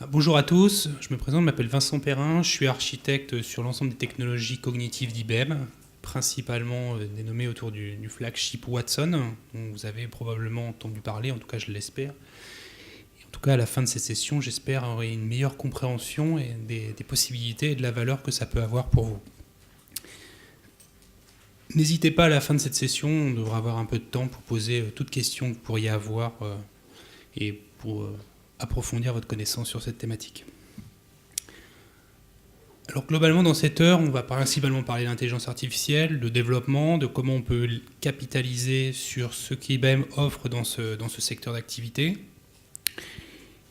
Bonjour à tous, je me présente, je m'appelle Vincent Perrin, je suis architecte sur l'ensemble des technologies cognitives d'IBM, principalement dénommées autour du flagship Watson, dont vous avez probablement entendu parler, en tout cas je l'espère. Et en tout cas à la fin de cette session, j'espère avoir une meilleure compréhension et des possibilités et de la valeur que ça peut avoir pour vous. N'hésitez pas à la fin de cette session, on devra avoir un peu de temps pour poser toutes questions que vous pourriez avoir et pour approfondir votre connaissance sur cette thématique. Alors globalement dans cette heure, on va principalement parler d'intelligence artificielle, de développement, de comment on peut capitaliser sur ce qu'IBM offre dans ce secteur d'activité.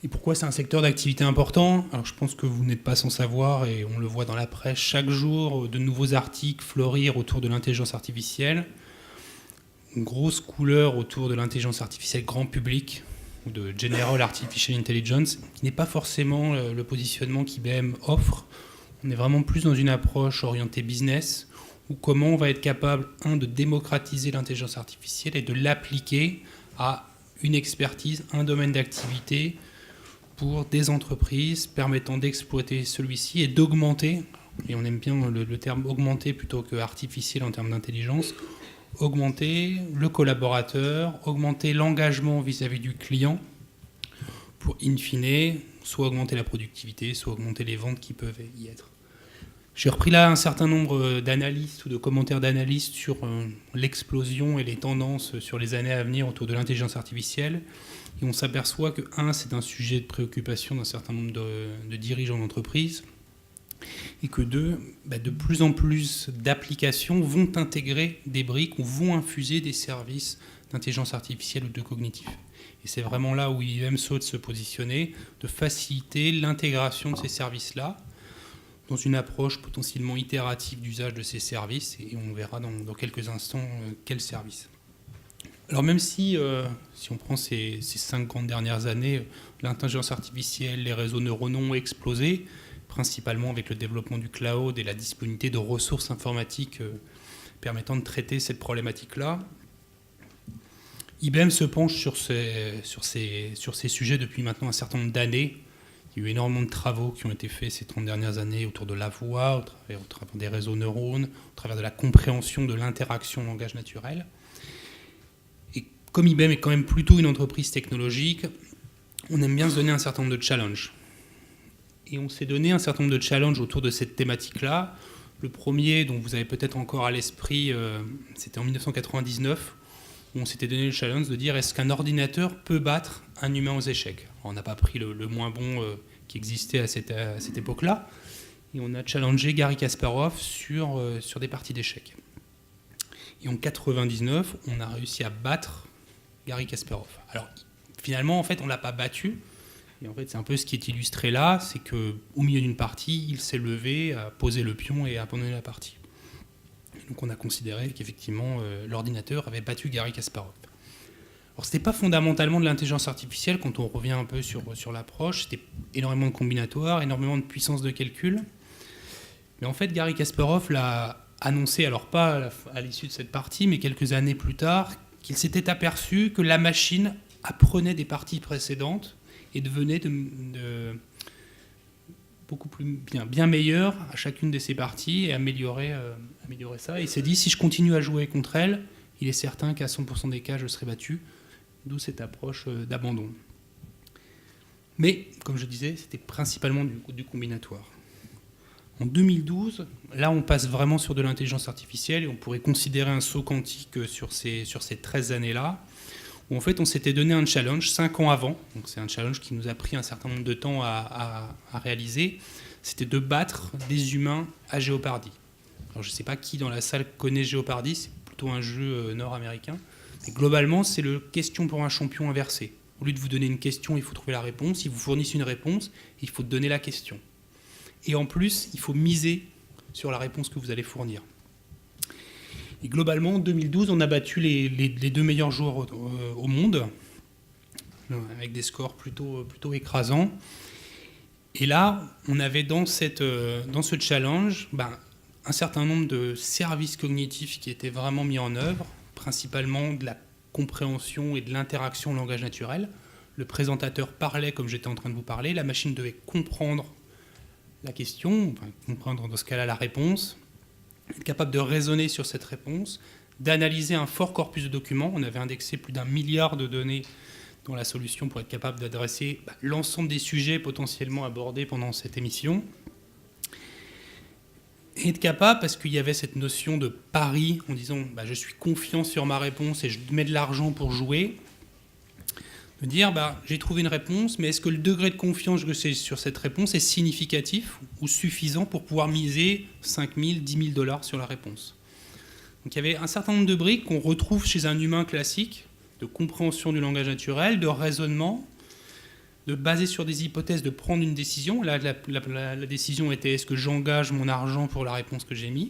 Et pourquoi c'est un secteur d'activité important? Alors je pense que vous n'êtes pas sans savoir, et on le voit dans la presse chaque jour, de nouveaux articles fleurir autour de l'intelligence artificielle. Une grosse couleur autour de l'intelligence artificielle grand public, ou de General Artificial Intelligence, qui n'est pas forcément le positionnement qu'IBM offre. On est vraiment plus dans une approche orientée business, où comment on va être capable, de démocratiser l'intelligence artificielle et de l'appliquer à une expertise, un domaine d'activité pour des entreprises permettant d'exploiter celui-ci et d'augmenter, et on aime bien le terme augmenter plutôt que artificiel en termes d'intelligence, augmenter le collaborateur, augmenter l'engagement vis-à-vis du client pour, in fine, soit augmenter la productivité, soit augmenter les ventes qui peuvent y être. J'ai repris là un certain nombre d'analystes ou de commentaires d'analystes sur l'explosion et les tendances sur les années à venir autour de l'intelligence artificielle. Et on s'aperçoit que, c'est un sujet de préoccupation d'un certain nombre de dirigeants d'entreprise, et que de plus en plus d'applications vont intégrer des briques ou vont infuser des services d'intelligence artificielle ou de cognitif. Et c'est vraiment là où IBM souhaite se positionner, de faciliter l'intégration de ces services-là dans une approche potentiellement itérative d'usage de ces services, et on verra dans quelques instants quels services. Alors même si on prend ces 5 grandes dernières années, l'intelligence artificielle, les réseaux neuronaux ont explosé, principalement avec le développement du cloud et la disponibilité de ressources informatiques permettant de traiter cette problématique-là, IBM se penche sur ces sujets depuis maintenant un certain nombre d'années. Il y a eu énormément de travaux qui ont été faits ces 30 dernières années autour de la voix, au travers des réseaux neurones, au travers de la compréhension de l'interaction langage naturel. Et comme IBM est quand même plutôt une entreprise technologique, on aime bien se donner un certain nombre de challenges. Et on s'est donné un certain nombre de challenges autour de cette thématique-là. Le premier, dont vous avez peut-être encore à l'esprit, c'était en 1999, où on s'était donné le challenge de dire est-ce qu'un ordinateur peut battre un humain aux échecs? Alors, on n'a pas pris le moins bon qui existait à cette époque-là, et on a challengé Garry Kasparov sur des parties d'échecs. Et en 1999, on a réussi à battre Garry Kasparov. Alors finalement, en fait, on ne l'a pas battu. Et en fait, c'est un peu ce qui est illustré là, c'est qu'au milieu d'une partie, il s'est levé, a posé le pion et a abandonné la partie. Et donc on a considéré qu'effectivement, l'ordinateur avait battu Garry Kasparov. Alors ce n'était pas fondamentalement de l'intelligence artificielle quand on revient un peu sur l'approche, c'était énormément de combinatoires, énormément de puissance de calcul. Mais en fait, Garry Kasparov l'a annoncé, alors pas à l'issue de cette partie, mais quelques années plus tard, qu'il s'était aperçu que la machine apprenait des parties précédentes et devenait beaucoup plus bien meilleure à chacune de ces parties et améliorer ça. Et il s'est dit, si je continue à jouer contre elle, il est certain qu'à 100% des cas, je serai battu. D'où cette approche d'abandon. Mais, comme je disais, c'était principalement du combinatoire. En 2012, là, on passe vraiment sur de l'intelligence artificielle et on pourrait considérer un saut quantique sur ces 13 années-là, où en fait on s'était donné un challenge 5 ans avant, donc c'est un challenge qui nous a pris un certain nombre de temps à réaliser, c'était de battre des humains à Jeopardy. Alors je ne sais pas qui dans la salle connaît Jeopardy, c'est plutôt un jeu nord-américain, mais globalement c'est le question pour un champion inversé. Au lieu de vous donner une question, il faut trouver la réponse, il vous fournissent une réponse, il faut donner la question. Et en plus, il faut miser sur la réponse que vous allez fournir. Et globalement, en 2012, on a battu les 2 meilleurs joueurs au monde, avec des scores plutôt écrasants. Et là, on avait dans ce challenge un certain nombre de services cognitifs qui étaient vraiment mis en œuvre, principalement de la compréhension et de l'interaction au langage naturel. le présentateur parlait comme j'étais en train de vous parler, la machine devait comprendre la question, enfin, comprendre dans ce cas-là la réponse, être capable de raisonner sur cette réponse, d'analyser un fort corpus de documents. On avait indexé plus d'1 milliard de données dans la solution pour être capable d'adresser l'ensemble des sujets potentiellement abordés pendant cette émission. Et être capable, parce qu'il y avait cette notion de pari, en disant je suis confiant sur ma réponse et je mets de l'argent pour jouer, de dire j'ai trouvé une réponse, mais est-ce que le degré de confiance que j'ai sur cette réponse est significatif ou suffisant pour pouvoir miser 5 000, 10 000 $ sur la réponse. Donc il y avait un certain nombre de briques qu'on retrouve chez un humain classique, de compréhension du langage naturel, de raisonnement, de baser sur des hypothèses, de prendre une décision. Là, la décision était est-ce que j'engage mon argent pour la réponse que j'ai mise.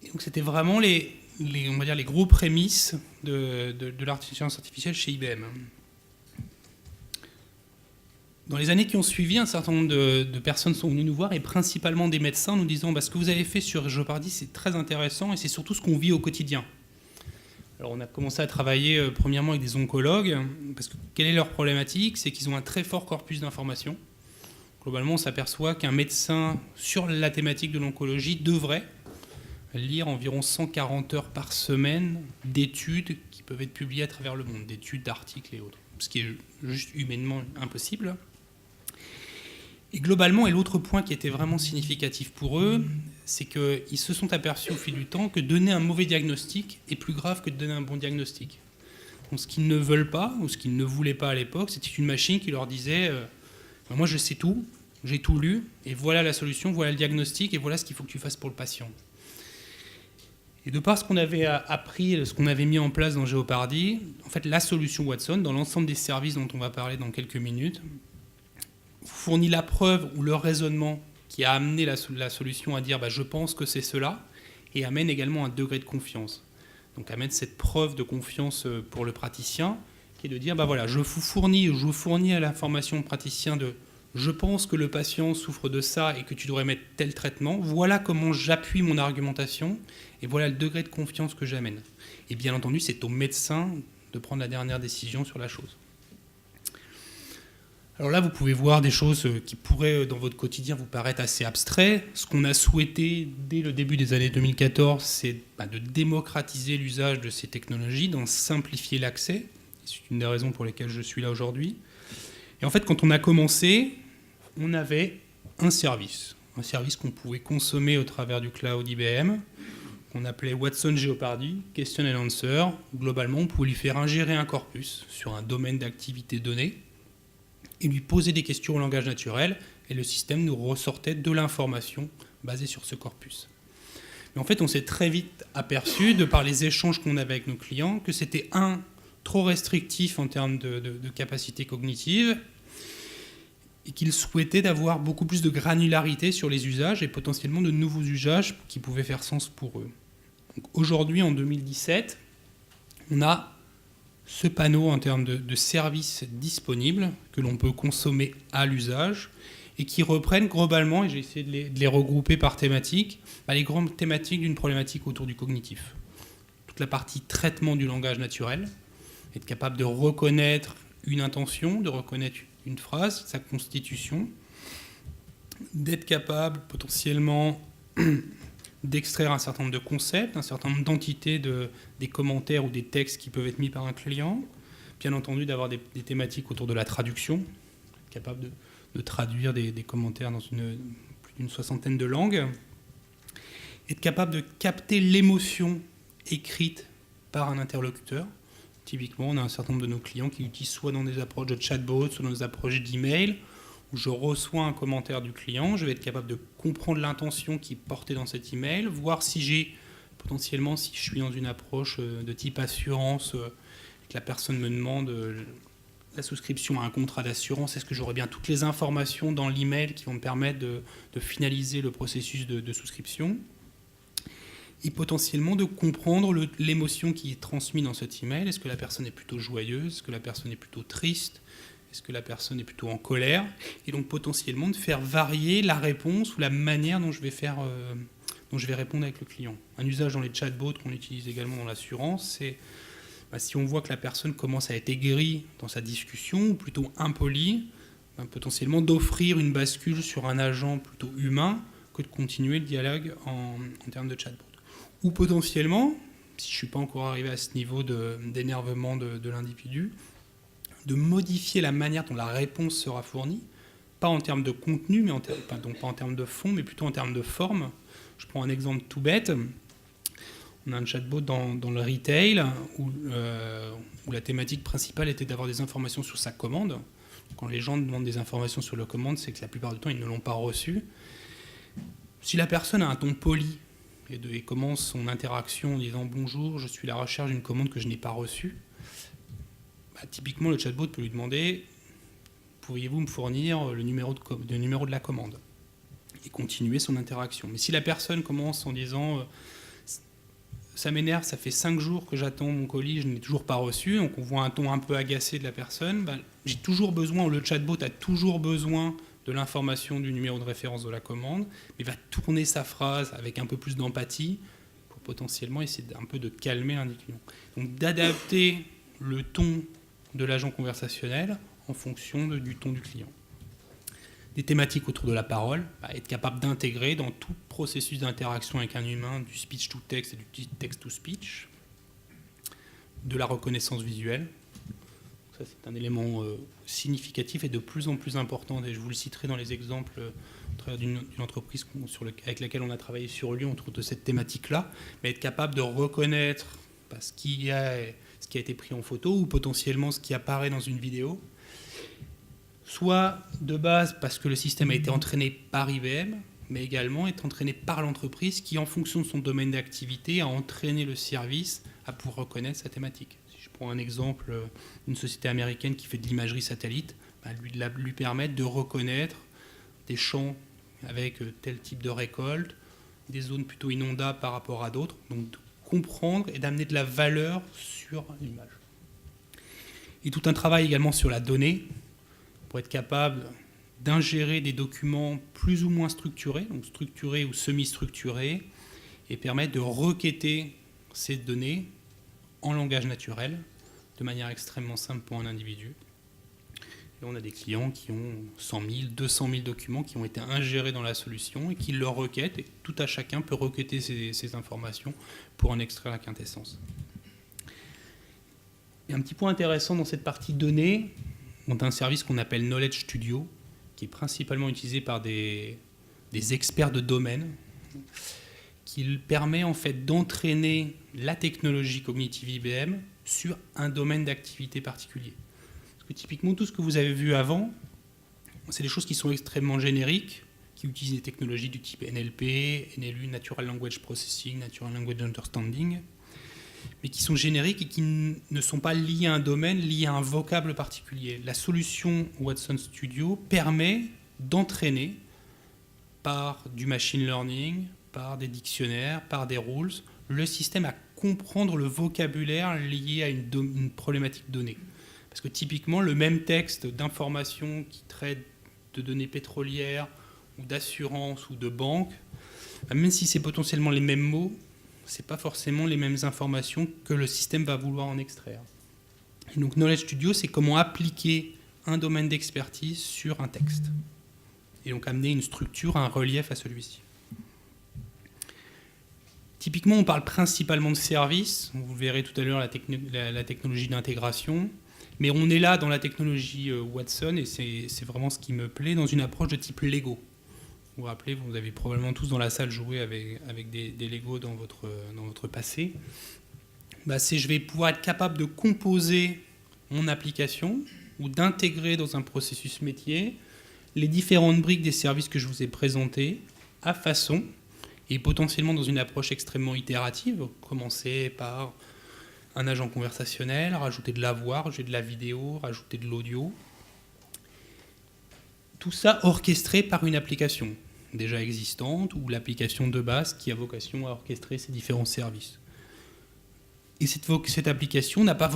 Et donc c'était vraiment on va dire les gros prémices de l'intelligence artificielle chez IBM. Dans les années qui ont suivi, un certain nombre de personnes sont venues nous voir, et principalement des médecins, nous disant ce que vous avez fait sur Jeopardy, c'est très intéressant, et c'est surtout ce qu'on vit au quotidien. Alors on a commencé à travailler premièrement avec des oncologues, parce que quelle est leur problématique? C'est qu'ils ont un très fort corpus d'informations. Globalement, on s'aperçoit qu'un médecin sur la thématique de l'oncologie devrait lire environ 140 heures par semaine d'études qui peuvent être publiées à travers le monde, d'études, d'articles et autres, ce qui est juste humainement impossible. Et globalement, et l'autre point qui était vraiment significatif pour eux, c'est qu'ils se sont aperçus au fil du temps que donner un mauvais diagnostic est plus grave que de donner un bon diagnostic. Donc ce qu'ils ne veulent pas, ou ce qu'ils ne voulaient pas à l'époque, c'était une machine qui leur disait moi je sais tout, j'ai tout lu, et voilà la solution, voilà le diagnostic, et voilà ce qu'il faut que tu fasses pour le patient. Et de par ce qu'on avait appris, ce qu'on avait mis en place dans Jeopardy, en fait, la solution Watson, dans l'ensemble des services dont on va parler dans quelques minutes, fournit la preuve ou le raisonnement qui a amené la solution à dire je pense que c'est cela, et amène également un degré de confiance. Donc amène cette preuve de confiance pour le praticien, qui est de dire je vous fournis à l'information praticien de je pense que le patient souffre de ça et que tu devrais mettre tel traitement, voilà comment j'appuie mon argumentation, et voilà le degré de confiance que j'amène. Et bien entendu, c'est au médecin de prendre la dernière décision sur la chose. Alors là, vous pouvez voir des choses qui pourraient, dans votre quotidien, vous paraître assez abstraites. Ce qu'on a souhaité dès le début des années 2014, c'est de démocratiser l'usage de ces technologies, d'en simplifier l'accès. C'est une des raisons pour lesquelles je suis là aujourd'hui. Et en fait, quand on a commencé, on avait un service qu'on pouvait consommer au travers du cloud IBM, qu'on appelait Watson Jeopardy, Question and Answer. Globalement, on pouvait lui faire ingérer un corpus sur un domaine d'activité donné et lui poser des questions au langage naturel, et le système nous ressortait de l'information basée sur ce corpus. Mais en fait, on s'est très vite aperçu, de par les échanges qu'on avait avec nos clients, que c'était trop restrictif en termes de capacité cognitive, et qu'ils souhaitaient d'avoir beaucoup plus de granularité sur les usages et potentiellement de nouveaux usages qui pouvaient faire sens pour eux. Donc aujourd'hui, en 2017, on a ce panneau en termes de services disponibles que l'on peut consommer à l'usage et qui reprennent globalement, et j'ai essayé de les regrouper par thématique, les grandes thématiques d'une problématique autour du cognitif. Toute la partie traitement du langage naturel, être capable de reconnaître une intention, de reconnaître une phrase, sa constitution, d'être capable potentiellement d'extraire un certain nombre de concepts, un certain nombre d'entités, des commentaires ou des textes qui peuvent être mis par un client, bien entendu d'avoir des thématiques autour de la traduction, capable de traduire des commentaires dans plus d'une 60aine de langues, être capable de capter l'émotion écrite par un interlocuteur. Typiquement, on a un certain nombre de nos clients qui l'utilisent soit dans des approches de chatbot, soit dans des approches d'email, où je reçois un commentaire du client, je vais être capable de comprendre l'intention qui est portée dans cet email, voir si j'ai potentiellement, si je suis dans une approche de type assurance, que la personne me demande la souscription à un contrat d'assurance, est-ce que j'aurai bien toutes les informations dans l'email qui vont me permettre de finaliser le processus de souscription, et potentiellement de comprendre l'émotion qui est transmise dans cet email. Est-ce que la personne est plutôt joyeuse? Est-ce que la personne est plutôt triste? Est-ce que la personne est plutôt en colère? Et donc potentiellement de faire varier la réponse ou la manière dont je vais répondre avec le client. Un usage dans les chatbots qu'on utilise également dans l'assurance, c'est Si on voit que la personne commence à être aigrie dans sa discussion, ou plutôt impolie, potentiellement d'offrir une bascule sur un agent plutôt humain que de continuer le dialogue en termes de chatbot. Ou potentiellement, si je ne suis pas encore arrivé à ce niveau d'énervement de l'individu, de modifier la manière dont la réponse sera fournie, pas en termes de contenu, mais donc pas en termes de fond, mais plutôt en termes de forme. Je prends un exemple tout bête. On a un chatbot dans le retail où la thématique principale était d'avoir des informations sur sa commande. Quand les gens demandent des informations sur la commande, c'est que la plupart du temps, ils ne l'ont pas reçue. Si la personne a un ton poli et commence son interaction en disant « Bonjour, je suis à la recherche d'une commande que je n'ai pas reçue », typiquement, le chatbot peut lui demander « Pourriez-vous me fournir le numéro de la commande ?» et continuer son interaction. Mais si la personne commence en disant « Ça m'énerve, ça fait 5 jours que j'attends mon colis, je n'ai toujours pas reçu », donc on voit un ton un peu agacé de la personne, j'ai toujours besoin, le chatbot a toujours besoin de l'information du numéro de référence de la commande, mais va tourner sa phrase avec un peu plus d'empathie pour potentiellement essayer un peu de calmer l'individu. Donc d'adapter le ton de l'agent conversationnel en fonction du ton du client. Des thématiques autour de la parole, être capable d'intégrer dans tout processus d'interaction avec un humain du speech to text et du text to speech, de la reconnaissance visuelle. Ça, c'est un élément significatif et de plus en plus important, et je vous le citerai dans les exemples au travers d'une entreprise avec laquelle on a travaillé sur Lyon autour de cette thématique-là, mais être capable de reconnaître ce qui a été pris en photo ou potentiellement ce qui apparaît dans une vidéo, soit de base parce que le système a été entraîné par IBM, mais également est entraîné par l'entreprise qui, en fonction de son domaine d'activité, a entraîné le service à pouvoir reconnaître sa thématique. Si je prends un exemple, une société américaine qui fait de l'imagerie satellite, lui permettre de reconnaître des champs avec tel type de récolte, des zones plutôt inondables par rapport à d'autres, donc de comprendre et d'amener de la valeur sur l'image. Et tout un travail également sur la donnée, pour être capable d'ingérer des documents plus ou moins structurés, donc structurés ou semi-structurés, et permettre de requêter ces données en langage naturel, de manière extrêmement simple pour un individu. Et on a des clients qui ont 100 000, 200 000 documents qui ont été ingérés dans la solution et qui leur requêtent, et tout à chacun peut requêter ces informations pour en extraire la quintessence. Et un petit point intéressant dans cette partie données, on a un service qu'on appelle Knowledge Studio, qui est principalement utilisé par des experts de domaine, qui permet en fait d'entraîner la technologie cognitive IBM sur un domaine d'activité particulier. Parce que typiquement, tout ce que vous avez vu avant, c'est des choses qui sont extrêmement génériques, qui utilisent des technologies du type NLP, NLU, Natural Language Processing, Natural Language Understanding, mais qui sont génériques et qui ne sont pas liés à un domaine, liés à un vocable particulier. La solution Watson Studio permet d'entraîner par du machine learning, par des dictionnaires, par des rules, le système à comprendre le vocabulaire lié à une problématique donnée. Parce que typiquement, le même texte d'information qui traite de données pétrolières ou d'assurance ou de banque, même si c'est potentiellement les mêmes mots, ce n'est pas forcément les mêmes informations que le système va vouloir en extraire. Et donc Knowledge Studio, c'est comment appliquer un domaine d'expertise sur un texte. Et donc amener une structure, un relief à celui-ci. Typiquement, on parle principalement de services. Vous verrez tout à l'heure la technologie d'intégration. Mais on est là dans la technologie Watson, et c'est vraiment ce qui me plaît, dans une approche de type Lego. Vous vous rappelez, vous avez probablement tous dans la salle joué avec des Lego dans votre passé. Je vais pouvoir être capable de composer mon application ou d'intégrer dans un processus métier les différentes briques des services que je vous ai présentés à façon, et potentiellement dans une approche extrêmement itérative, commencer par un agent conversationnel, rajouter de la voix, rajouter de la vidéo, rajouter de l'audio. Tout ça orchestré par une application déjà existante ou l'application de base qui a vocation à orchestrer ces différents services. Et cette application n'a pas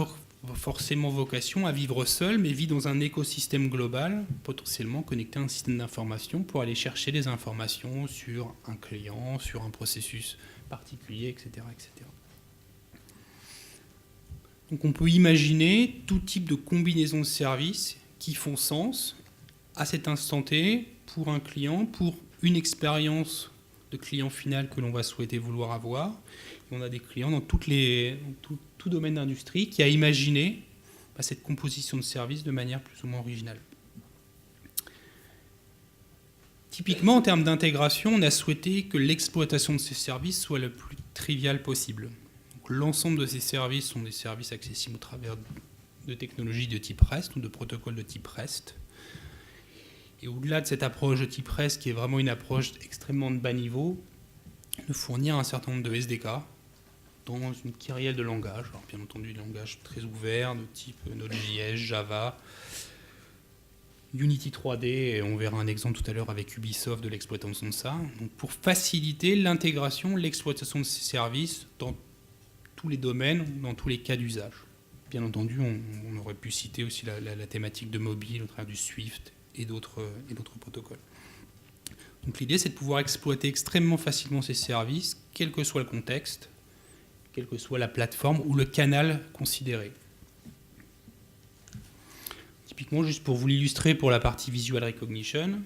forcément vocation à vivre seule, mais vit dans un écosystème global, potentiellement connecté à un système d'information pour aller chercher des informations sur un client, sur un processus particulier, etc. etc. Donc on peut imaginer tout type de combinaison de services qui font sens à cet instant T pour un client, pour une expérience de client final que l'on va souhaiter vouloir avoir. Et on a des clients dans tout domaine d'industrie qui a imaginé cette composition de services de manière plus ou moins originale. Typiquement, en termes d'intégration, on a souhaité que l'exploitation de ces services soit le plus triviale possible. L'ensemble de ces services sont des services accessibles au travers de technologies de type REST ou de protocoles de type REST. Et au-delà de cette approche de type REST, qui est vraiment une approche extrêmement de bas niveau, de fournir un certain nombre de SDK dans une kyrielle de langages. Alors, bien entendu, des langages très ouverts de type Node.js, Java, Unity 3D, et on verra un exemple tout à l'heure avec Ubisoft de l'exploitation de ça. Donc, pour faciliter l'intégration, l'exploitation de ces services dans tous les domaines, dans tous les cas d'usage. Bien entendu, on aurait pu citer aussi la thématique de mobile au travers du Swift et d'autres protocoles. Donc l'idée, c'est de pouvoir exploiter extrêmement facilement ces services, quel que soit le contexte, quelle que soit la plateforme ou le canal considéré. Typiquement, juste pour vous l'illustrer pour la partie visual recognition,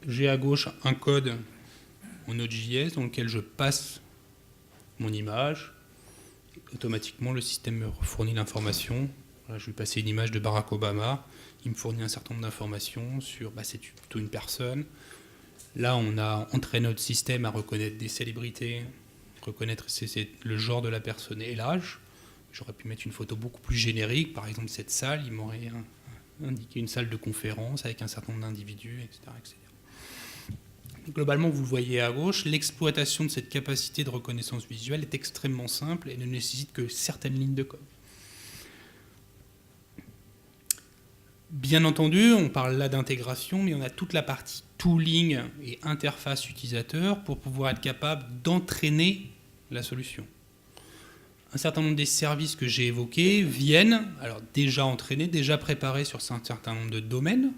j'ai à gauche un code en Node.js dans lequel je passe mon image. Automatiquement, le système me fournit l'information. Voilà, je vais passer une image de Barack Obama. Il me fournit un certain nombre d'informations sur c'est plutôt une personne. Là, on a entraîné notre système à reconnaître des célébrités, reconnaître le genre de la personne et l'âge. J'aurais pu mettre une photo beaucoup plus générique. Par exemple, cette salle, il m'aurait indiqué une salle de conférence avec un certain nombre d'individus, etc., etc. Globalement, vous le voyez à gauche, l'exploitation de cette capacité de reconnaissance visuelle est extrêmement simple et ne nécessite que certaines lignes de code. Bien entendu, on parle là d'intégration, mais on a toute la partie tooling et interface utilisateur pour pouvoir être capable d'entraîner la solution. Un certain nombre des services que j'ai évoqués viennent alors déjà entraînés, déjà préparés sur un certain nombre de domaines.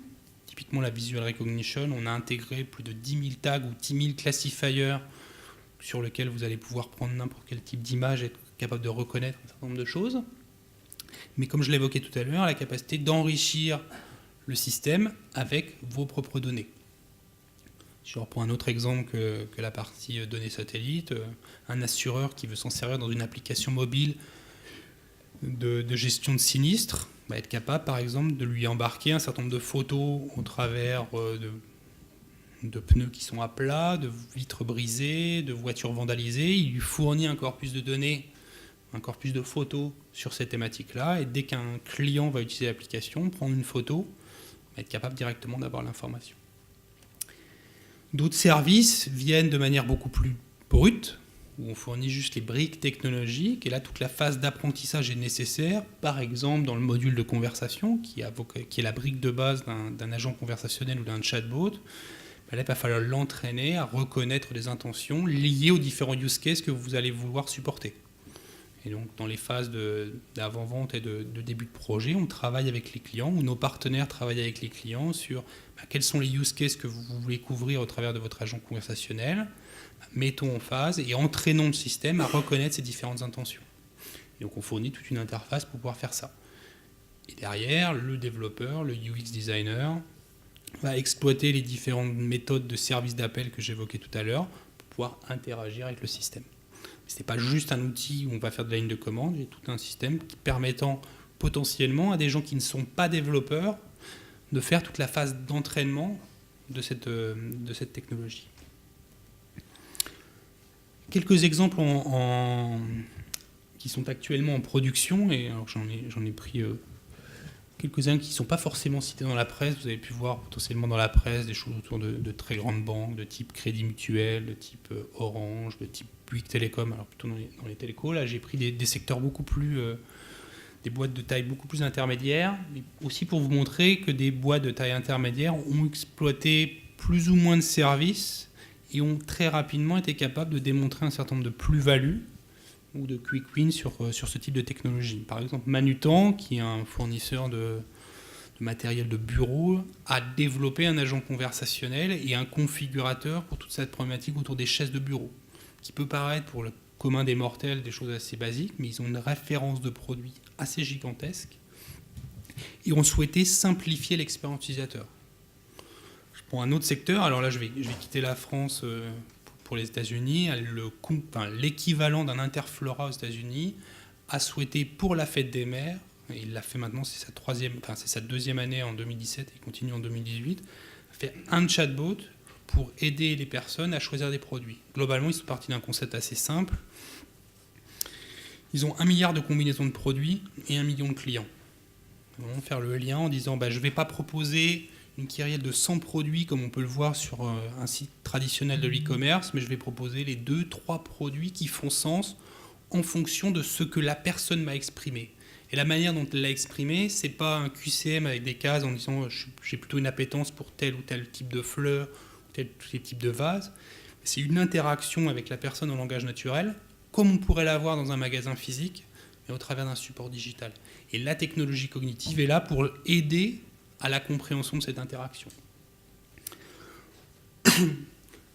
Typiquement la visual recognition, on a intégré plus de 10 000 tags ou 10 000 classifiers sur lesquels vous allez pouvoir prendre n'importe quel type d'image et être capable de reconnaître un certain nombre de choses. Mais comme je l'évoquais tout à l'heure, la capacité d'enrichir le système avec vos propres données. Si je reprends un autre exemple que la partie données satellites, un assureur qui veut s'en servir dans une application mobile de gestion de sinistres, va être capable par exemple de lui embarquer un certain nombre de photos au travers de pneus qui sont à plat, de vitres brisées, de voitures vandalisées. Il lui fournit un corpus de données, un corpus de photos sur ces thématiques-là, et dès qu'un client va utiliser l'application, prendre une photo, va être capable directement d'avoir l'information. D'autres services viennent de manière beaucoup plus brute, où on fournit juste les briques technologiques, et là toute la phase d'apprentissage est nécessaire, par exemple dans le module de conversation, qui est la brique de base d'un agent conversationnel ou d'un chatbot. Là, il va falloir l'entraîner à reconnaître les intentions liées aux différents use cases que vous allez vouloir supporter. Et donc dans les phases d'avant-vente et de début de projet, on travaille avec les clients, ou nos partenaires travaillent avec les clients sur quels sont les use cases que vous voulez couvrir au travers de votre agent conversationnel. Mettons en phase et entraînons le système à reconnaître ces différentes intentions. Et donc on fournit toute une interface pour pouvoir faire ça. Et derrière, le développeur, le UX designer, va exploiter les différentes méthodes de service d'appel que j'évoquais tout à l'heure pour pouvoir interagir avec le système. Ce n'est pas juste un outil où on va faire de la ligne de commande, il y a tout un système permettant potentiellement à des gens qui ne sont pas développeurs de faire toute la phase d'entraînement de cette technologie. Quelques exemples qui sont actuellement en production, et alors j'en ai pris quelques-uns qui ne sont pas forcément cités dans la presse. Vous avez pu voir potentiellement dans la presse des choses autour de très grandes banques, de type Crédit Mutuel, de type Orange, de type Bouygues Télécom, alors plutôt dans les télécos. Là, j'ai pris des secteurs beaucoup plus, des boîtes de taille beaucoup plus intermédiaire, mais aussi pour vous montrer que des boîtes de taille intermédiaire ont exploité plus ou moins de services et ont très rapidement été capables de démontrer un certain nombre de plus-values ou de quick wins sur ce type de technologie. Par exemple, Manutan, qui est un fournisseur de matériel de bureau, a développé un agent conversationnel et un configurateur pour toute cette problématique autour des chaises de bureau, qui peut paraître pour commun des mortels, des choses assez basiques, mais ils ont une référence de produits assez gigantesque et ont souhaité simplifier l'expérience utilisateur. Je prends un autre secteur, alors là je vais quitter la France pour les États-Unis. L'équivalent d'un Interflora aux États-Unis a souhaité pour la fête des mères, et il l'a fait maintenant, c'est sa deuxième année en 2017 et il continue en 2018, a fait un chatbot pour aider les personnes à choisir des produits. Globalement, ils sont partis d'un concept assez simple. Ils ont 1 milliard de combinaisons de produits et 1 million de clients. Ils vont faire le lien en disant je ne vais pas proposer une kyrielle de 100 produits comme on peut le voir sur un site traditionnel de l'e-commerce, mais je vais proposer les 2-3 produits qui font sens en fonction de ce que la personne m'a exprimé. Et la manière dont elle l'a exprimé, c'est pas un QCM avec des cases en disant j'ai plutôt une appétence pour tel ou tel type de fleurs, tel ou tel type de vase. C'est une interaction avec la personne en langage naturel, comme on pourrait l'avoir dans un magasin physique, mais au travers d'un support digital. Et la technologie cognitive est là pour aider à la compréhension de cette interaction.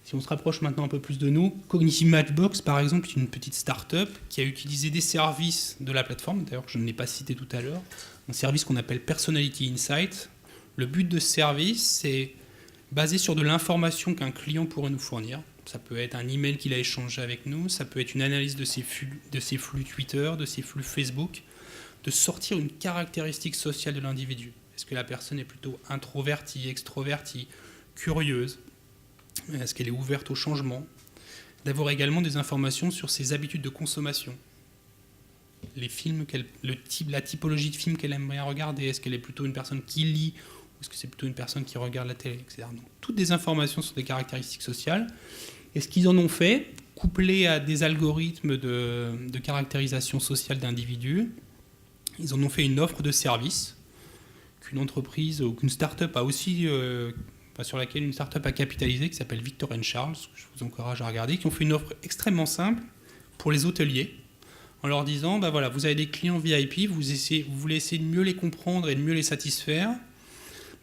Si on se rapproche maintenant un peu plus de nous, Cognitive Matchbox, par exemple, est une petite start-up qui a utilisé des services de la plateforme, d'ailleurs que je ne l'ai pas cité tout à l'heure, un service qu'on appelle Personality Insight. Le but de ce service, c'est basé sur de l'information qu'un client pourrait nous fournir. Ça peut être un email qu'il a échangé avec nous, ça peut être une analyse de ses flux Twitter, de ses flux Facebook, de sortir une caractéristique sociale de l'individu. Est-ce que la personne est plutôt introvertie, extrovertie, curieuse? Est-ce qu'elle est ouverte au changement? D'avoir également des informations sur ses habitudes de consommation. Les films, la typologie de films qu'elle aimerait regarder. Est-ce qu'elle est plutôt une personne qui lit ou est-ce que c'est plutôt une personne qui regarde la télé, etc. Donc, toutes des informations sur des caractéristiques sociales. Et ce qu'ils en ont fait, couplé à des algorithmes de caractérisation sociale d'individus, ils en ont fait une offre de service qu'une entreprise ou qu'une start-up a aussi, sur laquelle une start-up a capitalisé, qui s'appelle Victor & Charles, que je vous encourage à regarder, qui ont fait une offre extrêmement simple pour les hôteliers, en leur disant, vous avez des clients VIP, vous voulez essayer de mieux les comprendre et de mieux les satisfaire,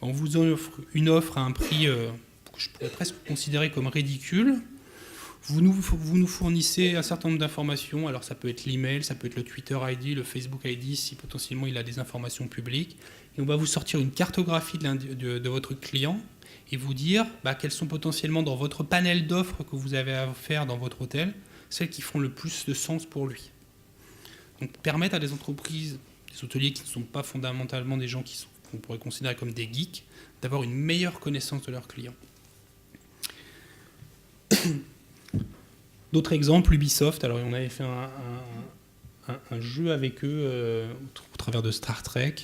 on vous offre une offre à un prix que je pourrais presque considérer comme ridicule. Vous nous fournissez un certain nombre d'informations, alors ça peut être l'email, ça peut être le Twitter ID, le Facebook ID, si potentiellement il a des informations publiques, et on va vous sortir une cartographie de votre client et vous dire quelles sont potentiellement dans votre panel d'offres que vous avez à faire dans votre hôtel, celles qui font le plus de sens pour lui. Donc permettre à des entreprises, des hôteliers qui ne sont pas fondamentalement des gens qu'on pourrait considérer comme des geeks, d'avoir une meilleure connaissance de leurs clients. D'autres exemples, Ubisoft, alors on avait fait un jeu avec eux au travers de Star Trek,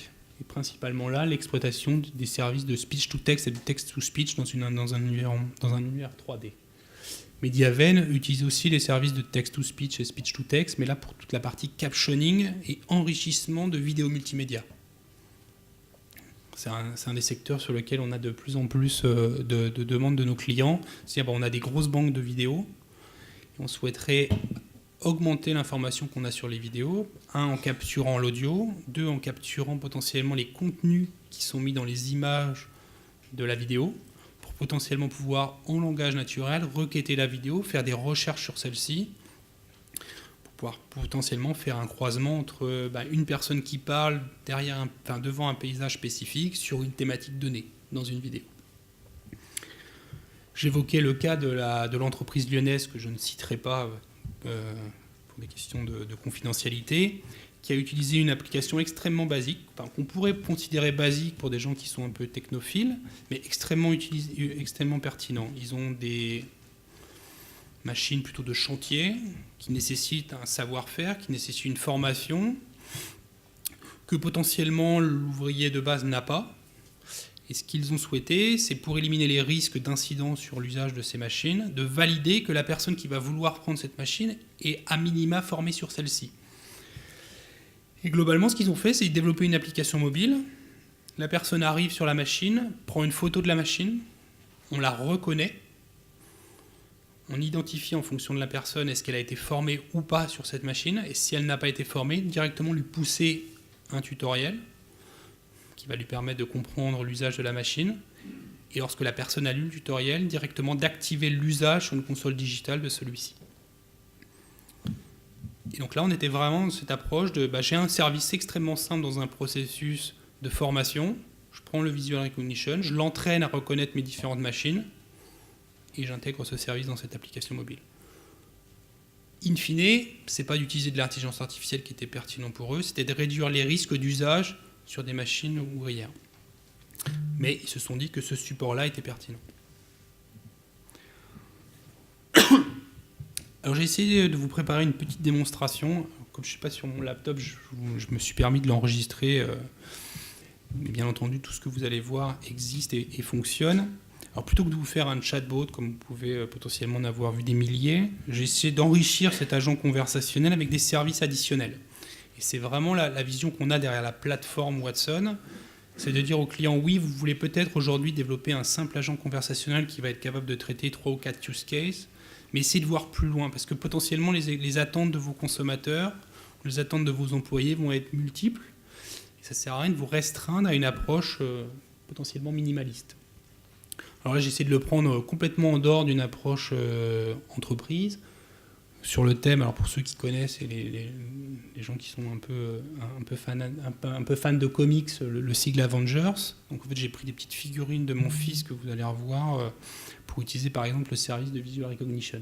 et principalement là, l'exploitation des services de speech-to-text et de text-to-speech dans un univers 3D. Mediaven utilise aussi les services de text-to-speech et speech-to-text, mais là pour toute la partie captioning et enrichissement de vidéos multimédia. C'est un des secteurs sur lesquels on a de plus en plus de demandes de nos clients. C'est-à-dire on a des grosses banques de vidéos, et on souhaiterait augmenter l'information qu'on a sur les vidéos, en capturant l'audio, en capturant potentiellement les contenus qui sont mis dans les images de la vidéo, pour potentiellement pouvoir, en langage naturel, requêter la vidéo, faire des recherches sur celle-ci, pour pouvoir potentiellement faire un croisement entre une personne qui parle devant un paysage spécifique sur une thématique donnée dans une vidéo. J'évoquais le cas de l'entreprise lyonnaise que je ne citerai pas pour des questions de confidentialité, qui a utilisé une application extrêmement basique, qu'on pourrait considérer basique pour des gens qui sont un peu technophiles, mais extrêmement pertinent. Ils ont des machines plutôt de chantier qui nécessitent un savoir-faire, qui nécessitent une formation que potentiellement l'ouvrier de base n'a pas. Et ce qu'ils ont souhaité, c'est pour éliminer les risques d'incidents sur l'usage de ces machines, de valider que la personne qui va vouloir prendre cette machine est à minima formée sur celle-ci. Et globalement, ce qu'ils ont fait, c'est développer une application mobile. La personne arrive sur la machine, prend une photo de la machine, on la reconnaît, on identifie en fonction de la personne est-ce qu'elle a été formée ou pas sur cette machine, et si elle n'a pas été formée, directement lui pousser un tutoriel qui va lui permettre de comprendre l'usage de la machine, et lorsque la personne a lu le tutoriel, directement d'activer l'usage sur une console digitale de celui-ci. Et donc là, on était vraiment dans cette approche de j'ai un service extrêmement simple dans un processus de formation. Je prends le visual recognition, je l'entraîne à reconnaître mes différentes machines et j'intègre ce service dans cette application mobile. In fine, ce n'est pas d'utiliser de l'intelligence artificielle qui était pertinent pour eux, c'était de réduire les risques d'usage sur des machines ouvrières. Mais ils se sont dit que ce support-là était pertinent. Alors j'ai essayé de vous préparer une petite démonstration. Comme je ne suis pas sur mon laptop, je me suis permis de l'enregistrer. Mais bien entendu, tout ce que vous allez voir existe et fonctionne. Alors plutôt que de vous faire un chatbot, comme vous pouvez potentiellement en avoir vu des milliers, j'ai essayé d'enrichir cet agent conversationnel avec des services additionnels. Et c'est vraiment la vision qu'on a derrière la plateforme Watson. C'est de dire au client, oui, vous voulez peut-être aujourd'hui développer un simple agent conversationnel qui va être capable de traiter 3 ou 4 use cases, mais essayez de voir plus loin, parce que potentiellement les attentes de vos consommateurs, les attentes de vos employés vont être multiples. Et ça ne sert à rien de vous restreindre à une approche potentiellement minimaliste. Alors là, j'essaie de le prendre complètement en dehors d'une approche entreprise. Sur le thème, alors pour ceux qui connaissent et les gens qui sont un peu fans de comics, le sigle Avengers. Donc en fait, j'ai pris des petites figurines de mon fils que vous allez revoir pour utiliser par exemple le service de visual recognition.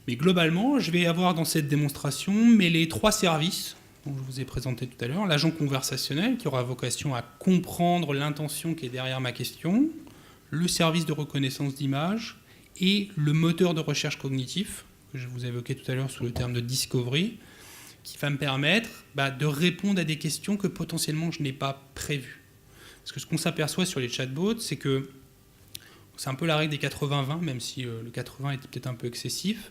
Mais globalement, je vais avoir dans cette démonstration mêlé 3 services dont je vous ai présenté tout à l'heure. L'agent conversationnel qui aura vocation à comprendre l'intention qui est derrière ma question, le service de reconnaissance d'image et le moteur de recherche cognitif que je vous évoquais tout à l'heure sous le terme de discovery, qui va me permettre de répondre à des questions que potentiellement je n'ai pas prévues. Parce que ce qu'on s'aperçoit sur les chatbots, c'est que c'est un peu la règle des 80-20, même si le 80 était peut-être un peu excessif.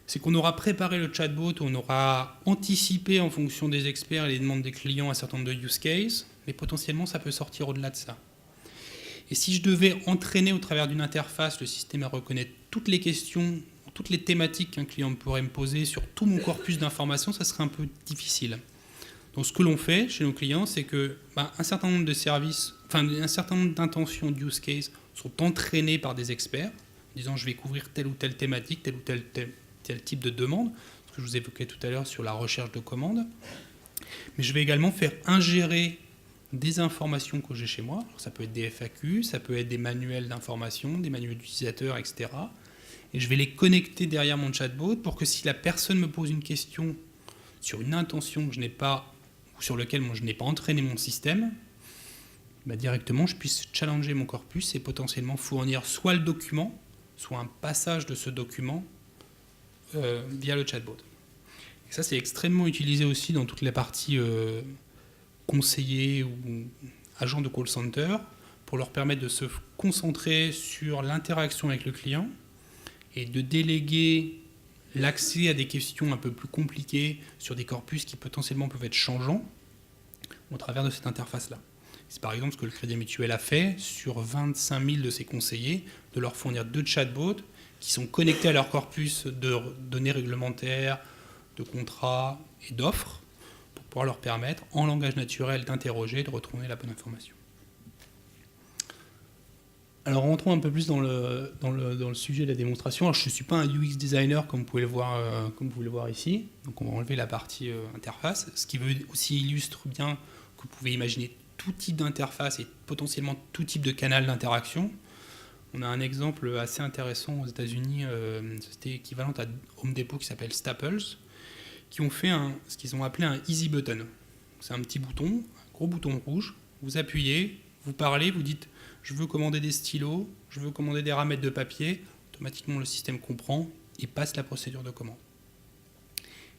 C'est qu'on aura préparé le chatbot, on aura anticipé en fonction des experts et des demandes des clients un certain nombre de use cases, mais potentiellement ça peut sortir au-delà de ça. Et si je devais entraîner au travers d'une interface le système à reconnaître toutes les questions, toutes les thématiques qu'un client pourrait me poser sur tout mon corpus d'informations, ça serait un peu difficile. Donc ce que l'on fait chez nos clients, c'est que un certain nombre de services, un certain nombre d'intentions de use case sont entraînées par des experts, disant je vais couvrir telle ou telle thématique, tel ou tel type de demande, ce que je vous évoquais tout à l'heure sur la recherche de commandes. Mais je vais également faire ingérer des informations que j'ai chez moi. Alors, ça peut être des FAQ, ça peut être des manuels d'information, des manuels d'utilisateurs, etc. Et je vais les connecter derrière mon chatbot pour que si la personne me pose une question sur une intention que je n'ai pas, ou sur laquelle je n'ai pas entraîné mon système, directement je puisse challenger mon corpus et potentiellement fournir soit le document, soit un passage de ce document via le chatbot. Et ça, c'est extrêmement utilisé aussi dans toute la partie conseillers ou agents de call center pour leur permettre de se concentrer sur l'interaction avec le client et de déléguer l'accès à des questions un peu plus compliquées sur des corpus qui potentiellement peuvent être changeants au travers de cette interface-là. C'est par exemple ce que le Crédit Mutuel a fait sur 25 000 de ses conseillers, de leur fournir 2 chatbots qui sont connectés à leur corpus de données réglementaires, de contrats et d'offres pour pouvoir leur permettre, en langage naturel, d'interroger et de retrouver la bonne information. Alors rentrons un peu plus dans le sujet de la démonstration. Alors, je ne suis pas un UX designer comme vous pouvez le voir ici. Donc on va enlever la partie interface, ce qui veut aussi illustre bien que vous pouvez imaginer tout type d'interface et potentiellement tout type de canal d'interaction. On a un exemple assez intéressant aux États-Unis, une société équivalente à Home Depot qui s'appelle Staples, qui ont fait ce qu'ils ont appelé un easy button. C'est un petit bouton, un gros bouton rouge. Vous appuyez, vous parlez, vous dites je veux commander des stylos, je veux commander des ramettes de papier. Automatiquement, le système comprend et passe la procédure de commande.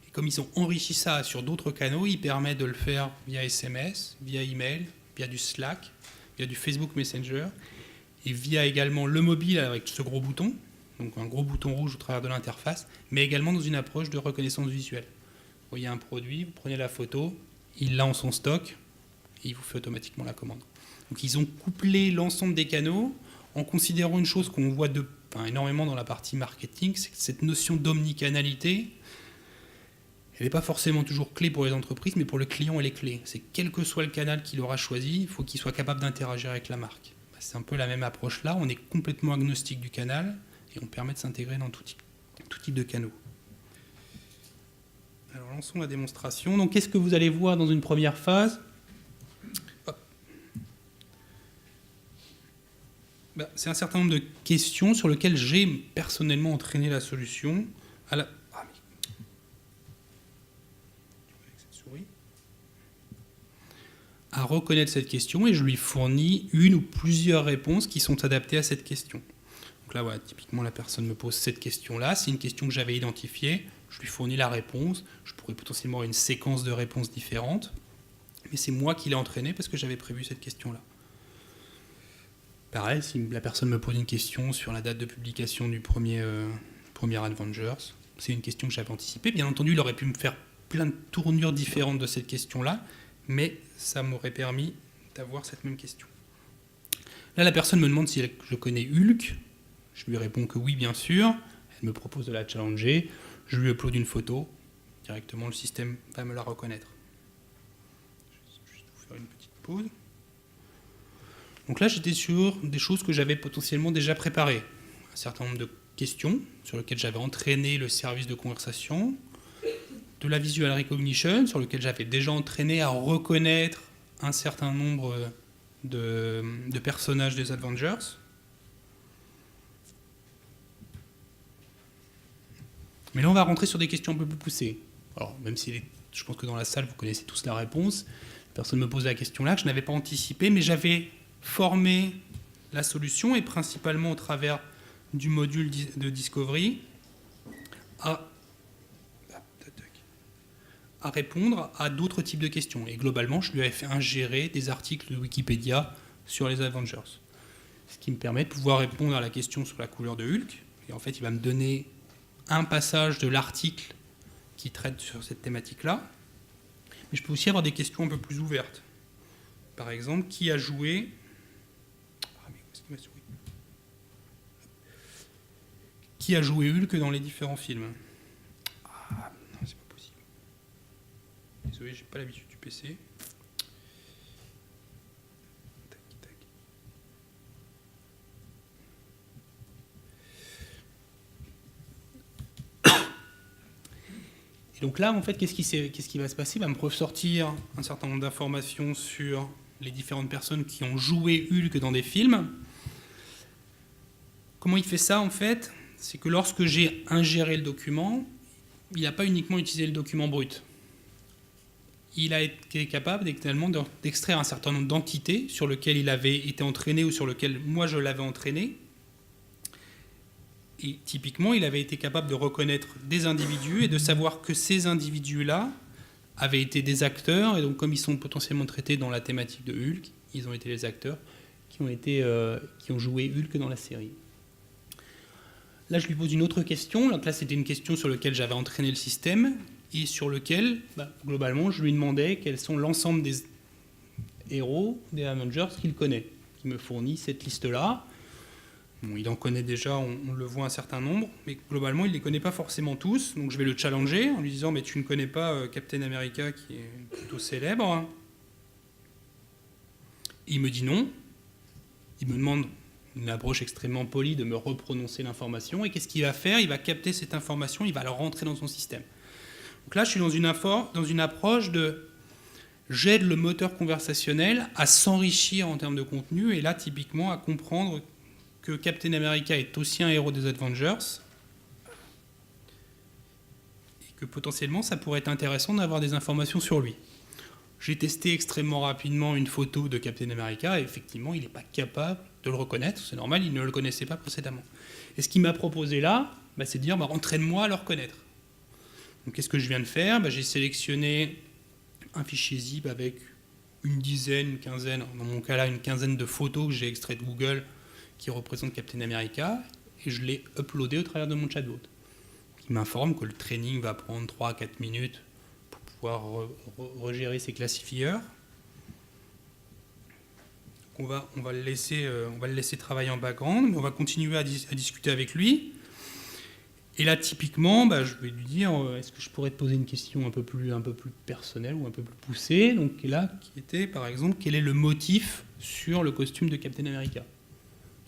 Et comme ils ont enrichi ça sur d'autres canaux, ils permettent de le faire via SMS, via email, via du Slack, via du Facebook Messenger, et via également le mobile avec ce gros bouton, donc un gros bouton rouge au travers de l'interface, mais également dans une approche de reconnaissance visuelle. Vous voyez un produit, vous prenez la photo, il l'a en son stock, et il vous fait automatiquement la commande. Donc ils ont couplé l'ensemble des canaux en considérant une chose qu'on voit énormément dans la partie marketing, c'est que cette notion d'omnicanalité, elle n'est pas forcément toujours clé pour les entreprises, mais pour le client, elle est clé. C'est quel que soit le canal qu'il aura choisi, il faut qu'il soit capable d'interagir avec la marque. C'est un peu la même approche là, on est complètement agnostique du canal et on permet de s'intégrer dans tout type de canaux. Alors, lançons la démonstration. Donc, qu'est-ce que vous allez voir dans une première phase? C'est un certain nombre de questions sur lesquelles j'ai personnellement entraîné la solution à reconnaître cette question, et je lui fournis une ou plusieurs réponses qui sont adaptées à cette question. Donc là, voilà, typiquement, la personne me pose cette question-là. C'est une question que j'avais identifiée. Je lui fournis la réponse. Je pourrais potentiellement avoir une séquence de réponses différentes. Mais c'est moi qui l'ai entraîné parce que j'avais prévu cette question-là. Pareil, si la personne me pose une question sur la date de publication du premier Avengers, c'est une question que j'avais anticipée. Bien entendu, il aurait pu me faire plein de tournures différentes de cette question-là, mais ça m'aurait permis d'avoir cette même question. Là, la personne me demande si je connais Hulk. Je lui réponds que oui, bien sûr. Elle me propose de la challenger. Je lui upload une photo. Directement, le système va me la reconnaître. Je vais juste vous faire une petite pause. Donc là, j'étais sur des choses que j'avais potentiellement déjà préparées. Un certain nombre de questions sur lesquelles j'avais entraîné le service de conversation. De la visual recognition, sur lequel j'avais déjà entraîné à reconnaître un certain nombre de personnages des Avengers. Mais là, on va rentrer sur des questions un peu plus poussées. Alors, même si je pense que dans la salle, vous connaissez tous la réponse, personne ne me pose la question-là, que je n'avais pas anticipé, mais j'avais formé la solution, et principalement au travers du module de Discovery, à répondre à d'autres types de questions. Et globalement, je lui avais fait ingérer des articles de Wikipédia sur les Avengers. Ce qui me permet de pouvoir répondre à la question sur la couleur de Hulk. Et en fait, il va me donner un passage de l'article qui traite sur cette thématique-là. Mais je peux aussi avoir des questions un peu plus ouvertes. Par exemple, qui a joué... Qui a joué Hulk dans les différents films? Ah, non, c'est pas possible. Désolé, j'ai pas l'habitude du PC. Tac, tac. Et donc là, en fait, qu'est-ce qui va se passer? Il va me ressortir un certain nombre d'informations sur les différentes personnes qui ont joué Hulk dans des films. Comment il fait ça, en fait? C'est que lorsque j'ai ingéré le document, il n'a pas uniquement utilisé le document brut. Il a été capable d'extraire un certain nombre d'entités sur lesquelles il avait été entraîné ou sur lesquelles moi je l'avais entraîné. Et typiquement, il avait été capable de reconnaître des individus et de savoir que ces individus-là avaient été des acteurs. Et donc, comme ils sont potentiellement traités dans la thématique de Hulk, ils ont été les acteurs qui ont joué Hulk dans la série. Là, je lui pose une autre question. Donc là, c'était une question sur laquelle j'avais entraîné le système et sur lequel, globalement, je lui demandais quels sont l'ensemble des héros des Avengers qu'il connaît. Il me fournit cette liste-là. Bon, il en connaît déjà, on le voit un certain nombre, mais globalement, il ne les connaît pas forcément tous. Donc je vais le challenger en lui disant « Mais tu ne connais pas Captain America, qui est plutôt célèbre ?» Il me dit non. Il me demande une approche extrêmement polie de me reprononcer l'information. Et qu'est-ce qu'il va faire? Il va capter cette information, il va la rentrer dans son système. Donc là, je suis dans une approche de j'aide le moteur conversationnel à s'enrichir en termes de contenu, et là, typiquement, à comprendre que Captain America est aussi un héros des Avengers, et que potentiellement, ça pourrait être intéressant d'avoir des informations sur lui. J'ai testé extrêmement rapidement une photo de Captain America, et effectivement, il n'est pas capable de le reconnaître, c'est normal, il ne le connaissait pas précédemment. Et ce qu'il m'a proposé là, c'est de dire, entraîne-moi à le reconnaître. Donc qu'est-ce que je viens de faire? J'ai sélectionné un fichier zip avec une dizaine, une quinzaine, dans mon cas là, une quinzaine de photos que j'ai extraites de Google qui représentent Captain America, et je l'ai uploadé au travers de mon chatbot. Il m'informe que le training va prendre 3 à 4 minutes pour pouvoir regérer ses classifieurs. On va le laisser travailler en background, mais on va continuer à discuter avec lui. Et là, typiquement, je vais lui dire, est-ce que je pourrais te poser une question un peu plus personnelle ou un peu plus poussée? Donc là, qui était, par exemple, quel est le motif sur le costume de Captain America?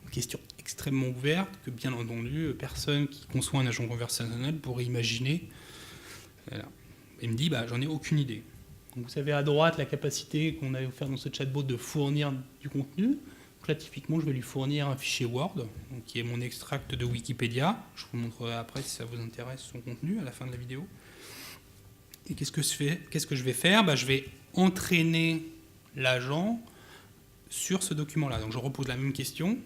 Une question extrêmement ouverte que, bien entendu, personne qui conçoit un agent conversationnel pourrait imaginer. Voilà. Il me dit, j'en ai aucune idée. Donc vous avez à droite la capacité qu'on avait offert dans ce chatbot de fournir du contenu. Donc là, typiquement, je vais lui fournir un fichier Word, donc, qui est mon extract de Wikipédia. Je vous montrerai après si ça vous intéresse son contenu à la fin de la vidéo. Et qu'est-ce que je vais faire? Je vais entraîner l'agent sur ce document-là. Donc je repose la même question,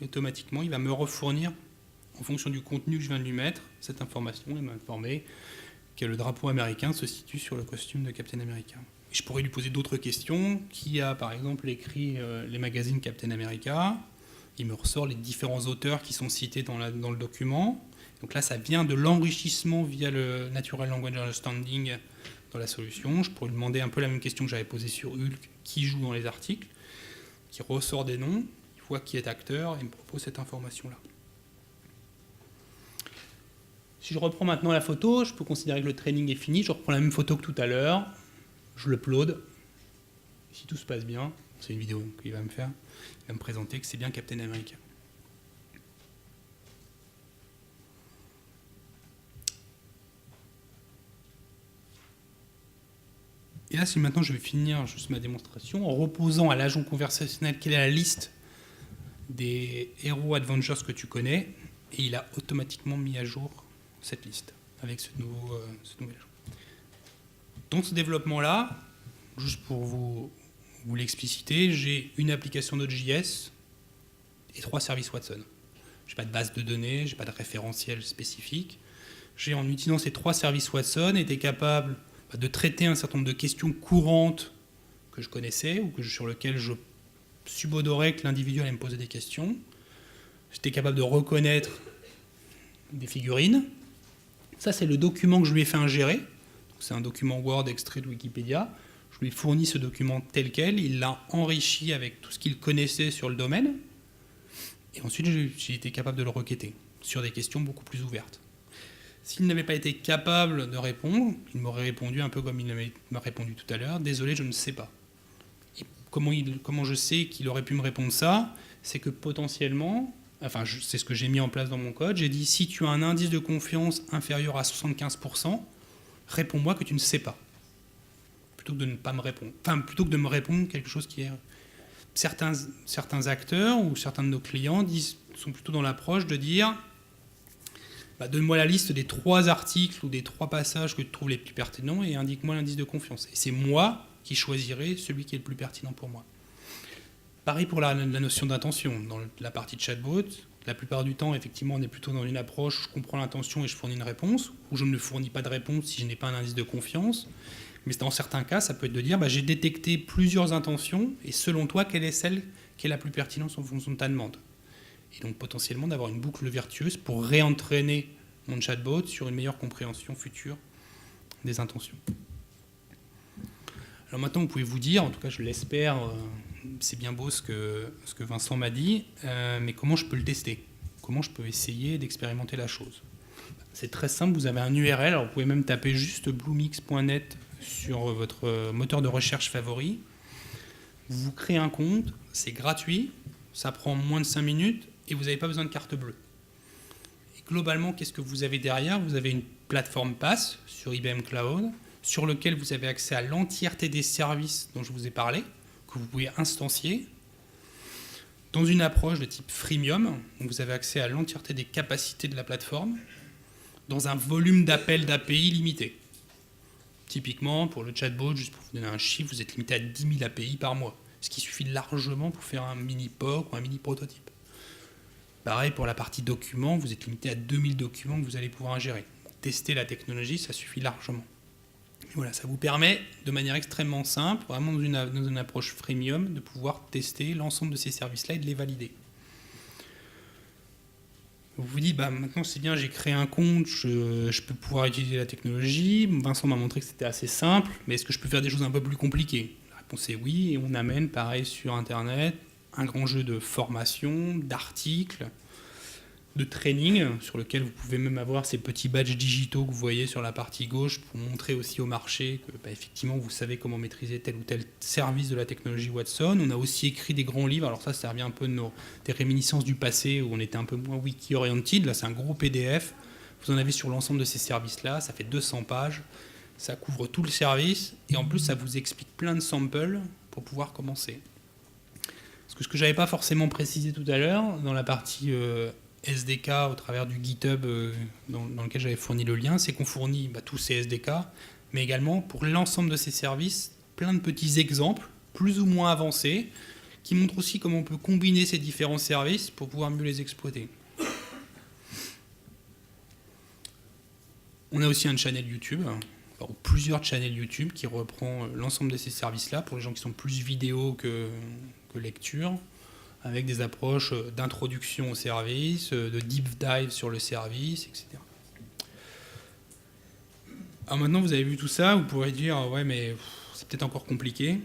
et automatiquement, il va me refournir, en fonction du contenu que je viens de lui mettre, cette information. Il m'a informé que le drapeau américain se situe sur le costume de Captain America. Et je pourrais lui poser d'autres questions. Qui a, par exemple, écrit les magazines Captain America? Il me ressort les différents auteurs qui sont cités dans le document. Donc là, ça vient de l'enrichissement via le Natural Language Understanding dans la solution. Je pourrais lui demander un peu la même question que j'avais posée sur Hulk, qui joue dans les articles, qui ressort des noms, il voit qui est acteur et me propose cette information-là. Si je reprends maintenant la photo, je peux considérer que le training est fini. Je reprends la même photo que tout à l'heure, je l'upload. Si tout se passe bien, c'est une vidéo qu'il va me faire, il va me présenter que c'est bien Captain America. Et là, si maintenant je vais finir juste ma démonstration en reposant à l'agent conversationnel quelle est la liste des héros Avengers que tu connais, et il a automatiquement mis à jour cette liste avec ce nouvel agent. Dans ce développement-là, juste pour vous l'expliciter, j'ai une application Node.js et 3 services Watson. Je n'ai pas de base de données, je n'ai pas de référentiel spécifique. J'ai, en utilisant ces 3 services Watson, été capable de traiter un certain nombre de questions courantes que je connaissais ou sur lesquelles je subodorais que l'individu allait me poser des questions. J'étais capable de reconnaître des figurines. Ça, c'est le document que je lui ai fait ingérer. C'est un document Word extrait de Wikipédia. Je lui ai fourni ce document tel quel. Il l'a enrichi avec tout ce qu'il connaissait sur le domaine. Et ensuite, j'ai été capable de le requêter sur des questions beaucoup plus ouvertes. S'il n'avait pas été capable de répondre, il m'aurait répondu un peu comme il m'a répondu tout à l'heure. Désolé, je ne sais pas. Et comment je sais qu'il aurait pu me répondre ça? C'est que potentiellement, c'est ce que j'ai mis en place dans mon code. J'ai dit, si tu as un indice de confiance inférieur à 75%, réponds-moi que tu ne sais pas. Plutôt que de ne pas me répondre. Plutôt que de me répondre quelque chose qui est... Certains acteurs ou certains de nos clients sont plutôt dans l'approche de dire... donne-moi la liste des 3 articles ou des 3 passages que tu trouves les plus pertinents et indique-moi l'indice de confiance. Et c'est moi qui choisirai celui qui est le plus pertinent pour moi. Pareil pour la notion d'intention. Dans la partie de chatbot, la plupart du temps, effectivement, on est plutôt dans une approche, je comprends l'intention et je fournis une réponse, ou je ne fournis pas de réponse si je n'ai pas un indice de confiance. Mais dans certains cas, ça peut être de dire, j'ai détecté plusieurs intentions, et selon toi, quelle est celle qui est la plus pertinente en fonction de ta demande? Et donc potentiellement d'avoir une boucle vertueuse pour réentraîner mon chatbot sur une meilleure compréhension future des intentions. Alors maintenant, vous pouvez vous dire, en tout cas je l'espère, c'est bien beau ce que Vincent m'a dit, mais comment je peux le tester? Comment je peux essayer d'expérimenter la chose? C'est très simple, vous avez un URL, alors vous pouvez même taper juste bluemix.net sur votre moteur de recherche favori. Vous créez un compte, c'est gratuit, ça prend moins de 5 minutes, et vous n'avez pas besoin de carte bleue. Et globalement, qu'est-ce que vous avez derrière? Vous avez une plateforme PaaS sur IBM Cloud, sur lequel vous avez accès à l'entièreté des services dont je vous ai parlé, que vous pouvez instancier, dans une approche de type freemium, donc vous avez accès à l'entièreté des capacités de la plateforme, dans un volume d'appels d'API limité. Typiquement, pour le chatbot, juste pour vous donner un chiffre, vous êtes limité à 10 000 API par mois, ce qui suffit largement pour faire un mini POC ou un mini prototype. Pareil pour la partie documents, vous êtes limité à 2000 documents que vous allez pouvoir ingérer. Tester la technologie, ça suffit largement. Et voilà, ça vous permet de manière extrêmement simple, vraiment dans une approche freemium, de pouvoir tester l'ensemble de ces services-là et de les valider. Vous vous dites, maintenant c'est bien, j'ai créé un compte, je peux pouvoir utiliser la technologie. Vincent m'a montré que c'était assez simple, mais est-ce que je peux faire des choses un peu plus compliquées? La réponse est oui, et on amène, pareil, sur Internet, un grand jeu de formation, d'articles, de training, sur lequel vous pouvez même avoir ces petits badges digitaux que vous voyez sur la partie gauche pour montrer aussi au marché que effectivement vous savez comment maîtriser tel ou tel service de la technologie Watson. On a aussi écrit des grands livres, alors ça revient un peu des réminiscences du passé où on était un peu moins wiki-oriented. Là c'est un gros PDF, vous en avez sur l'ensemble de ces services-là, ça fait 200 pages. ça couvre tout le service, et en plus ça vous explique plein de samples pour pouvoir commencer. Parce que ce que je n'avais pas forcément précisé tout à l'heure, dans la partie SDK au travers du GitHub dans lequel j'avais fourni le lien, c'est qu'on fournit tous ces SDK, mais également pour l'ensemble de ces services, plein de petits exemples, plus ou moins avancés, qui montrent aussi comment on peut combiner ces différents services pour pouvoir mieux les exploiter. On a aussi un channel YouTube, ou plusieurs channels YouTube qui reprend l'ensemble de ces services-là pour les gens qui sont plus vidéo que lecture, avec des approches d'introduction au service, de deep dive sur le service, etc. Alors maintenant, vous avez vu tout ça, vous pourrez dire « ouais, mais c'est peut-être encore compliqué ».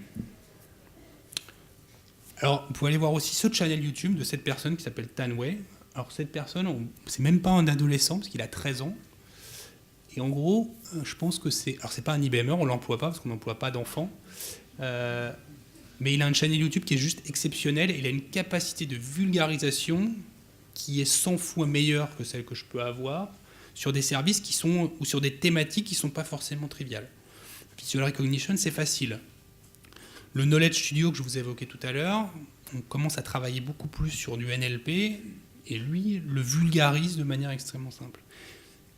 Alors, vous pouvez aller voir aussi ce channel YouTube de cette personne qui s'appelle Tanway. Alors, cette personne, c'est même pas un adolescent, parce qu'il a 13 ans. Et en gros, je pense que c'est... Alors, c'est pas un IBMer, on l'emploie pas, parce qu'on n'emploie pas d'enfants. Mais il a un channel YouTube qui est juste exceptionnel, et il a une capacité de vulgarisation qui est 100 fois meilleure que celle que je peux avoir sur des services qui sont... ou sur des thématiques qui ne sont pas forcément triviales. Visual Recognition, c'est facile. Le Knowledge Studio que je vous évoquais tout à l'heure, on commence à travailler beaucoup plus sur du NLP, et lui le vulgarise de manière extrêmement simple.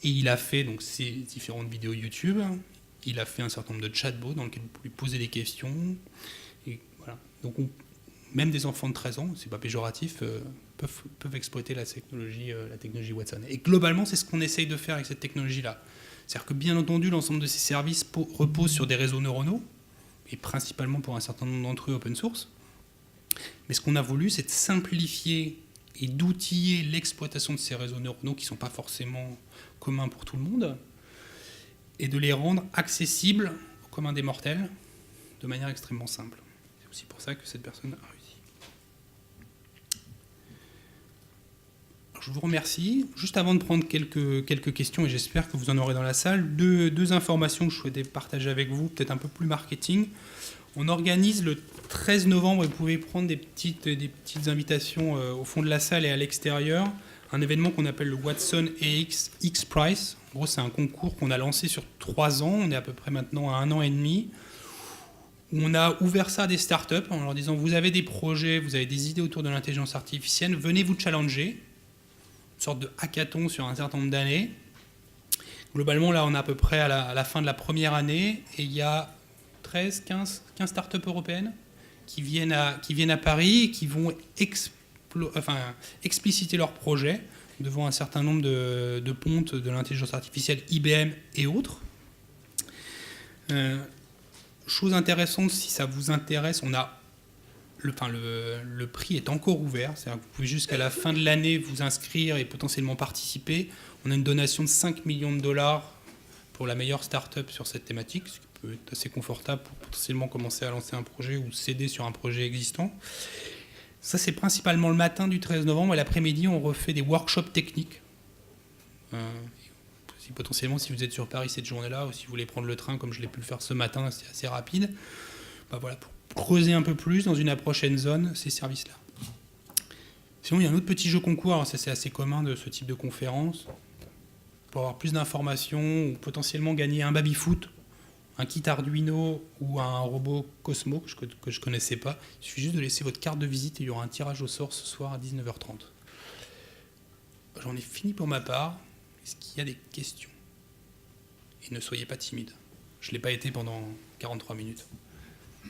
Et il a fait donc ces différentes vidéos YouTube, il a fait un certain nombre de chatbots dans lesquels vous pouvez poser des questions, et voilà. Donc même des enfants de 13 ans, c'est pas péjoratif, peuvent exploiter la technologie Watson. Et globalement, c'est ce qu'on essaye de faire avec cette technologie-là. C'est-à-dire que bien entendu, l'ensemble de ces services reposent sur des réseaux neuronaux, et principalement pour un certain nombre d'entre eux open source. Mais ce qu'on a voulu, c'est de simplifier et d'outiller l'exploitation de ces réseaux neuronaux qui ne sont pas forcément communs pour tout le monde, et de les rendre accessibles au commun des mortels de manière extrêmement simple. C'est aussi pour ça que cette personne a réussi. Alors, je vous remercie. Juste avant de prendre quelques questions, et j'espère que vous en aurez dans la salle, deux informations que je souhaitais partager avec vous, peut-être un peu plus marketing. On organise le 13 novembre, et vous pouvez prendre des petites invitations au fond de la salle et à l'extérieur, un événement qu'on appelle le Watson AX X-Prize. En gros, c'est un concours qu'on a lancé sur 3 ans, on est à peu près maintenant à 1 an et demi, où on a ouvert ça à des startups en leur disant « vous avez des projets, vous avez des idées autour de l'intelligence artificielle, venez vous challenger », une sorte de hackathon sur un certain nombre d'années. Globalement, là, on est à peu près à la fin de la première année, et il y a 15 startups européennes qui viennent à Paris et qui vont expliciter leurs projets devant un certain nombre de pontes de l'intelligence artificielle IBM et autres. Chose intéressante, si ça vous intéresse, on a le prix est encore ouvert, c'est-à-dire que vous pouvez jusqu'à la fin de l'année vous inscrire et potentiellement participer. On a une donation de 5 millions de dollars pour la meilleure start-up sur cette thématique, ce qui peut être assez confortable pour potentiellement commencer à lancer un projet ou céder sur un projet existant. Ça, c'est principalement le matin du 13 novembre, et l'après-midi, on refait des workshops techniques. Potentiellement, si vous êtes sur Paris cette journée-là, ou si vous voulez prendre le train, comme je l'ai pu le faire ce matin, c'est assez rapide. Voilà, pour creuser un peu plus dans une approche end-zone, ces services-là. Sinon, il y a un autre petit jeu concours, alors ça c'est assez commun de ce type de conférence. Pour avoir plus d'informations, ou potentiellement gagner un baby-foot, un kit Arduino ou un robot Cosmo que je ne connaissais pas. Il suffit juste de laisser votre carte de visite et il y aura un tirage au sort ce soir à 19h30. J'en ai fini pour ma part. Est-ce qu'il y a des questions? Et ne soyez pas timide. Je ne l'ai pas été pendant 43 minutes.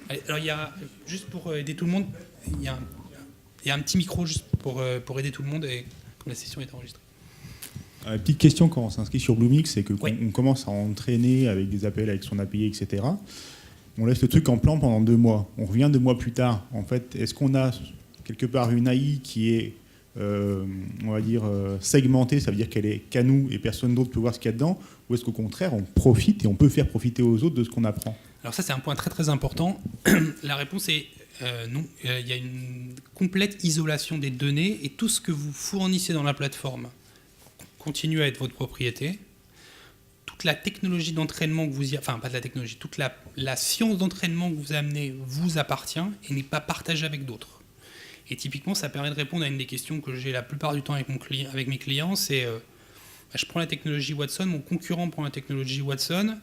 Allez, alors il y a, juste pour aider tout le monde, il y a un petit micro juste pour aider tout le monde et comme la session est enregistrée. Petite question quand on s'inscrit sur Bluemix, c'est qu'on commence à entraîner avec des appels avec son API, etc. On laisse le truc en plan pendant 2 mois. On revient 2 mois plus tard. En fait, est-ce qu'on a quelque part une AI qui est, on va dire, segmentée, ça veut dire qu'elle est qu'à nous et personne d'autre peut voir ce qu'il y a dedans, ou est-ce qu'au contraire, on profite et on peut faire profiter aux autres de ce qu'on apprend? Alors ça, c'est un point très très important. La réponse est non. Il y a une complète isolation des données et tout ce que vous fournissez dans la plateforme continue à être votre propriété. Toute la technologie d'entraînement que vous y... Enfin, pas de la technologie, toute la science d'entraînement que vous amenez vous appartient et n'est pas partagée avec d'autres. Et typiquement, ça permet de répondre à une des questions que j'ai la plupart du temps avec mes clients, c'est je prends la technologie Watson, mon concurrent prend la technologie Watson,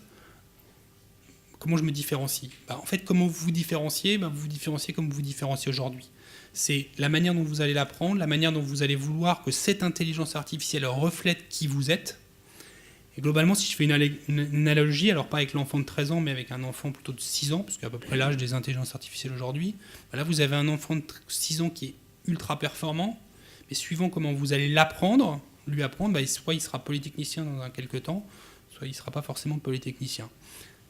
comment je me différencie ? En fait, comment vous vous différenciez ? Vous vous différenciez comme vous vous différenciez aujourd'hui. C'est la manière dont vous allez l'apprendre, la manière dont vous allez vouloir que cette intelligence artificielle reflète qui vous êtes. Et globalement, si je fais une analogie, alors pas avec l'enfant de 13 ans, mais avec un enfant plutôt de 6 ans, parce qu'à peu près l'âge des intelligences artificielles aujourd'hui, là, vous avez un enfant de 6 ans qui est ultra performant, mais suivant comment vous allez l'apprendre, lui apprendre, soit il sera polytechnicien dans quelques temps, soit il ne sera pas forcément polytechnicien.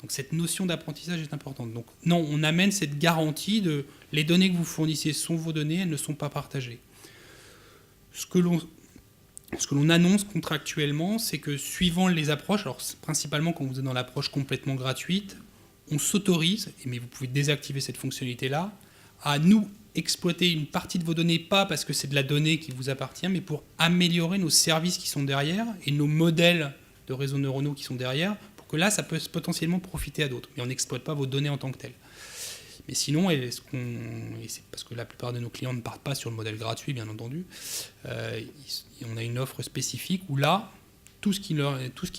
Donc cette notion d'apprentissage est importante. Donc non, on amène cette garantie de les données que vous fournissez sont vos données, elles ne sont pas partagées. Ce que l'on annonce contractuellement, c'est que suivant les approches, alors principalement quand vous êtes dans l'approche complètement gratuite, on s'autorise, mais vous pouvez désactiver cette fonctionnalité-là, à nous exploiter une partie de vos données, pas parce que c'est de la donnée qui vous appartient, mais pour améliorer nos services qui sont derrière et nos modèles de réseaux neuronaux qui sont derrière, pour que là, ça peut potentiellement profiter à d'autres. Mais on n'exploite pas vos données en tant que telles. Mais sinon, et c'est parce que la plupart de nos clients ne partent pas sur le modèle gratuit, bien entendu, on a une offre spécifique où là, tout ce qui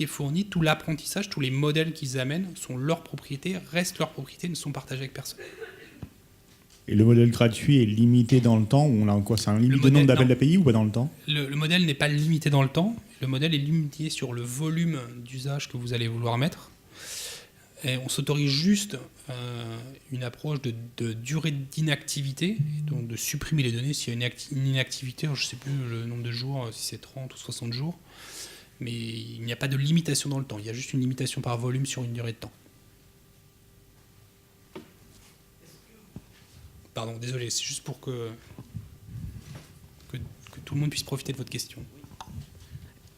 est fourni, tout l'apprentissage, tous les modèles qu'ils amènent sont leur propriété, restent leur propriété, ne sont partagés avec personne. Et le modèle gratuit est limité dans le temps, ou on a quoi, c'est un limite de nombre d'appels d'API ou pas dans le temps ? Le modèle n'est pas limité dans le temps, le modèle est limité sur le volume d'usage que vous allez vouloir mettre. Et on s'autorise juste une approche de durée d'inactivité, donc de supprimer les données s'il y a une inactivité, je ne sais plus le nombre de jours, si c'est 30 ou 60 jours, mais il n'y a pas de limitation dans le temps, il y a juste une limitation par volume sur une durée de temps. Pardon, désolé, c'est juste pour que tout le monde puisse profiter de votre question.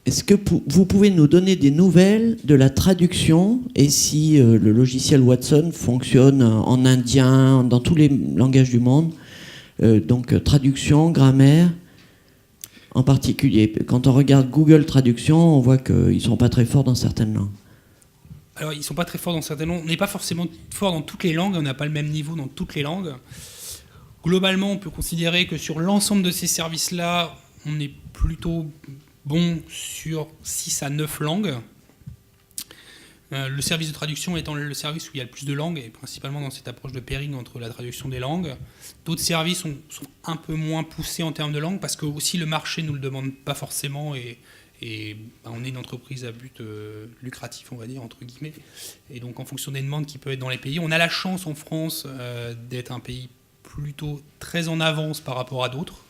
Est-ce que vous pouvez nous donner des nouvelles de la traduction et si le logiciel Watson fonctionne en indien, dans tous les langages du monde, donc traduction, grammaire en particulier. Quand on regarde Google Traduction, on voit qu'ils ne sont pas très forts dans certaines langues. Alors, ils ne sont pas très forts dans certaines langues. On n'est pas forcément fort dans toutes les langues, on n'a pas le même niveau dans toutes les langues. Globalement, on peut considérer que sur l'ensemble de ces services-là, on est plutôt bon sur 6 à 9 langues. Le service de traduction étant le service où il y a le plus de langues, et principalement dans cette approche de pairing entre la traduction des langues. D'autres services sont un peu moins poussés en termes de langue, parce que aussi le marché ne nous le demande pas forcément, et on est une entreprise à but lucratif, on va dire, entre guillemets. Et donc en fonction des demandes qui peuvent être dans les pays, on a la chance en France d'être un pays plutôt très en avance par rapport à d'autres.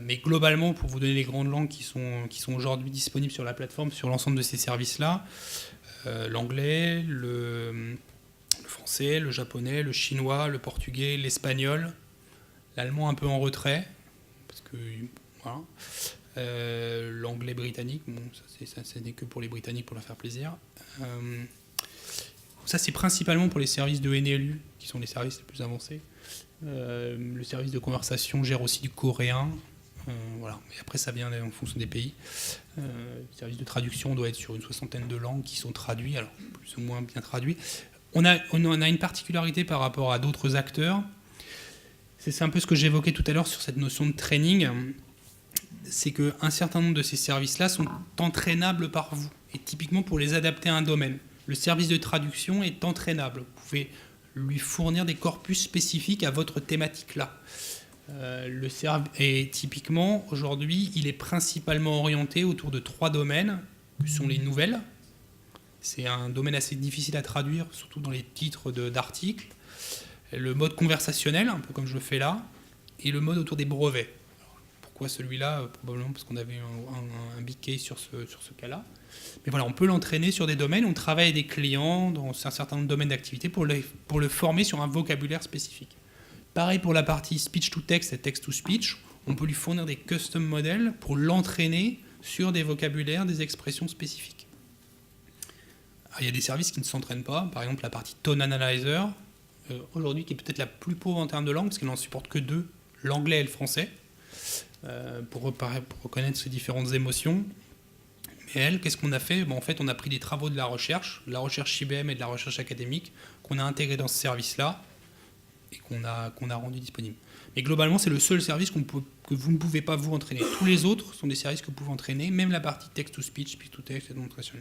Mais globalement, pour vous donner les grandes langues qui sont aujourd'hui disponibles sur la plateforme, sur l'ensemble de ces services-là, l'anglais, le français, le japonais, le chinois, le portugais, l'espagnol, l'allemand un peu en retrait, parce que voilà, l'anglais britannique, bon, ça n'est que pour les Britanniques pour leur faire plaisir. Ça, c'est principalement pour les services de NLU, qui sont les services les plus avancés. Le service de conversation gère aussi du coréen. Voilà. Et après, ça vient en fonction des pays. Le service de traduction doit être sur une 60aine de langues qui sont traduites, alors plus ou moins bien traduites. On a une particularité par rapport à d'autres acteurs. C'est un peu ce que j'évoquais tout à l'heure sur cette notion de training. C'est qu'un certain nombre de ces services-là sont entraînables par vous. Et typiquement pour les adapter à un domaine. Le service de traduction est entraînable. Vous pouvez lui fournir des corpus spécifiques à votre thématique-là. Et typiquement, aujourd'hui, il est principalement orienté autour de 3 domaines, que sont les nouvelles. C'est un domaine assez difficile à traduire, surtout dans les titres d'articles. Le mode conversationnel, un peu comme je le fais là, et le mode autour des brevets. Alors, pourquoi celui-là ? Probablement parce qu'on avait un big case sur ce cas-là. Mais voilà, on peut l'entraîner sur des domaines, on travaille avec des clients dans un certain nombre de domaines d'activité pour le former sur un vocabulaire spécifique. Pareil pour la partie speech-to-text et text-to-speech, on peut lui fournir des custom models pour l'entraîner sur des vocabulaires, des expressions spécifiques. Alors, il y a des services qui ne s'entraînent pas, par exemple la partie Tone Analyzer, aujourd'hui qui est peut-être la plus pauvre en termes de langue, parce qu'elle n'en supporte que 2, l'anglais et le français, pour reconnaître ces différentes émotions. Et elle, qu'est-ce qu'on a fait ? En fait, on a pris des travaux de la recherche IBM et de la recherche académique, qu'on a intégré dans ce service-là et qu'on a rendu disponible. Mais globalement, c'est le seul service que vous ne pouvez pas vous entraîner. Tous les autres sont des services que vous pouvez entraîner, même la partie text-to-speech, speech-to-text et démonstration.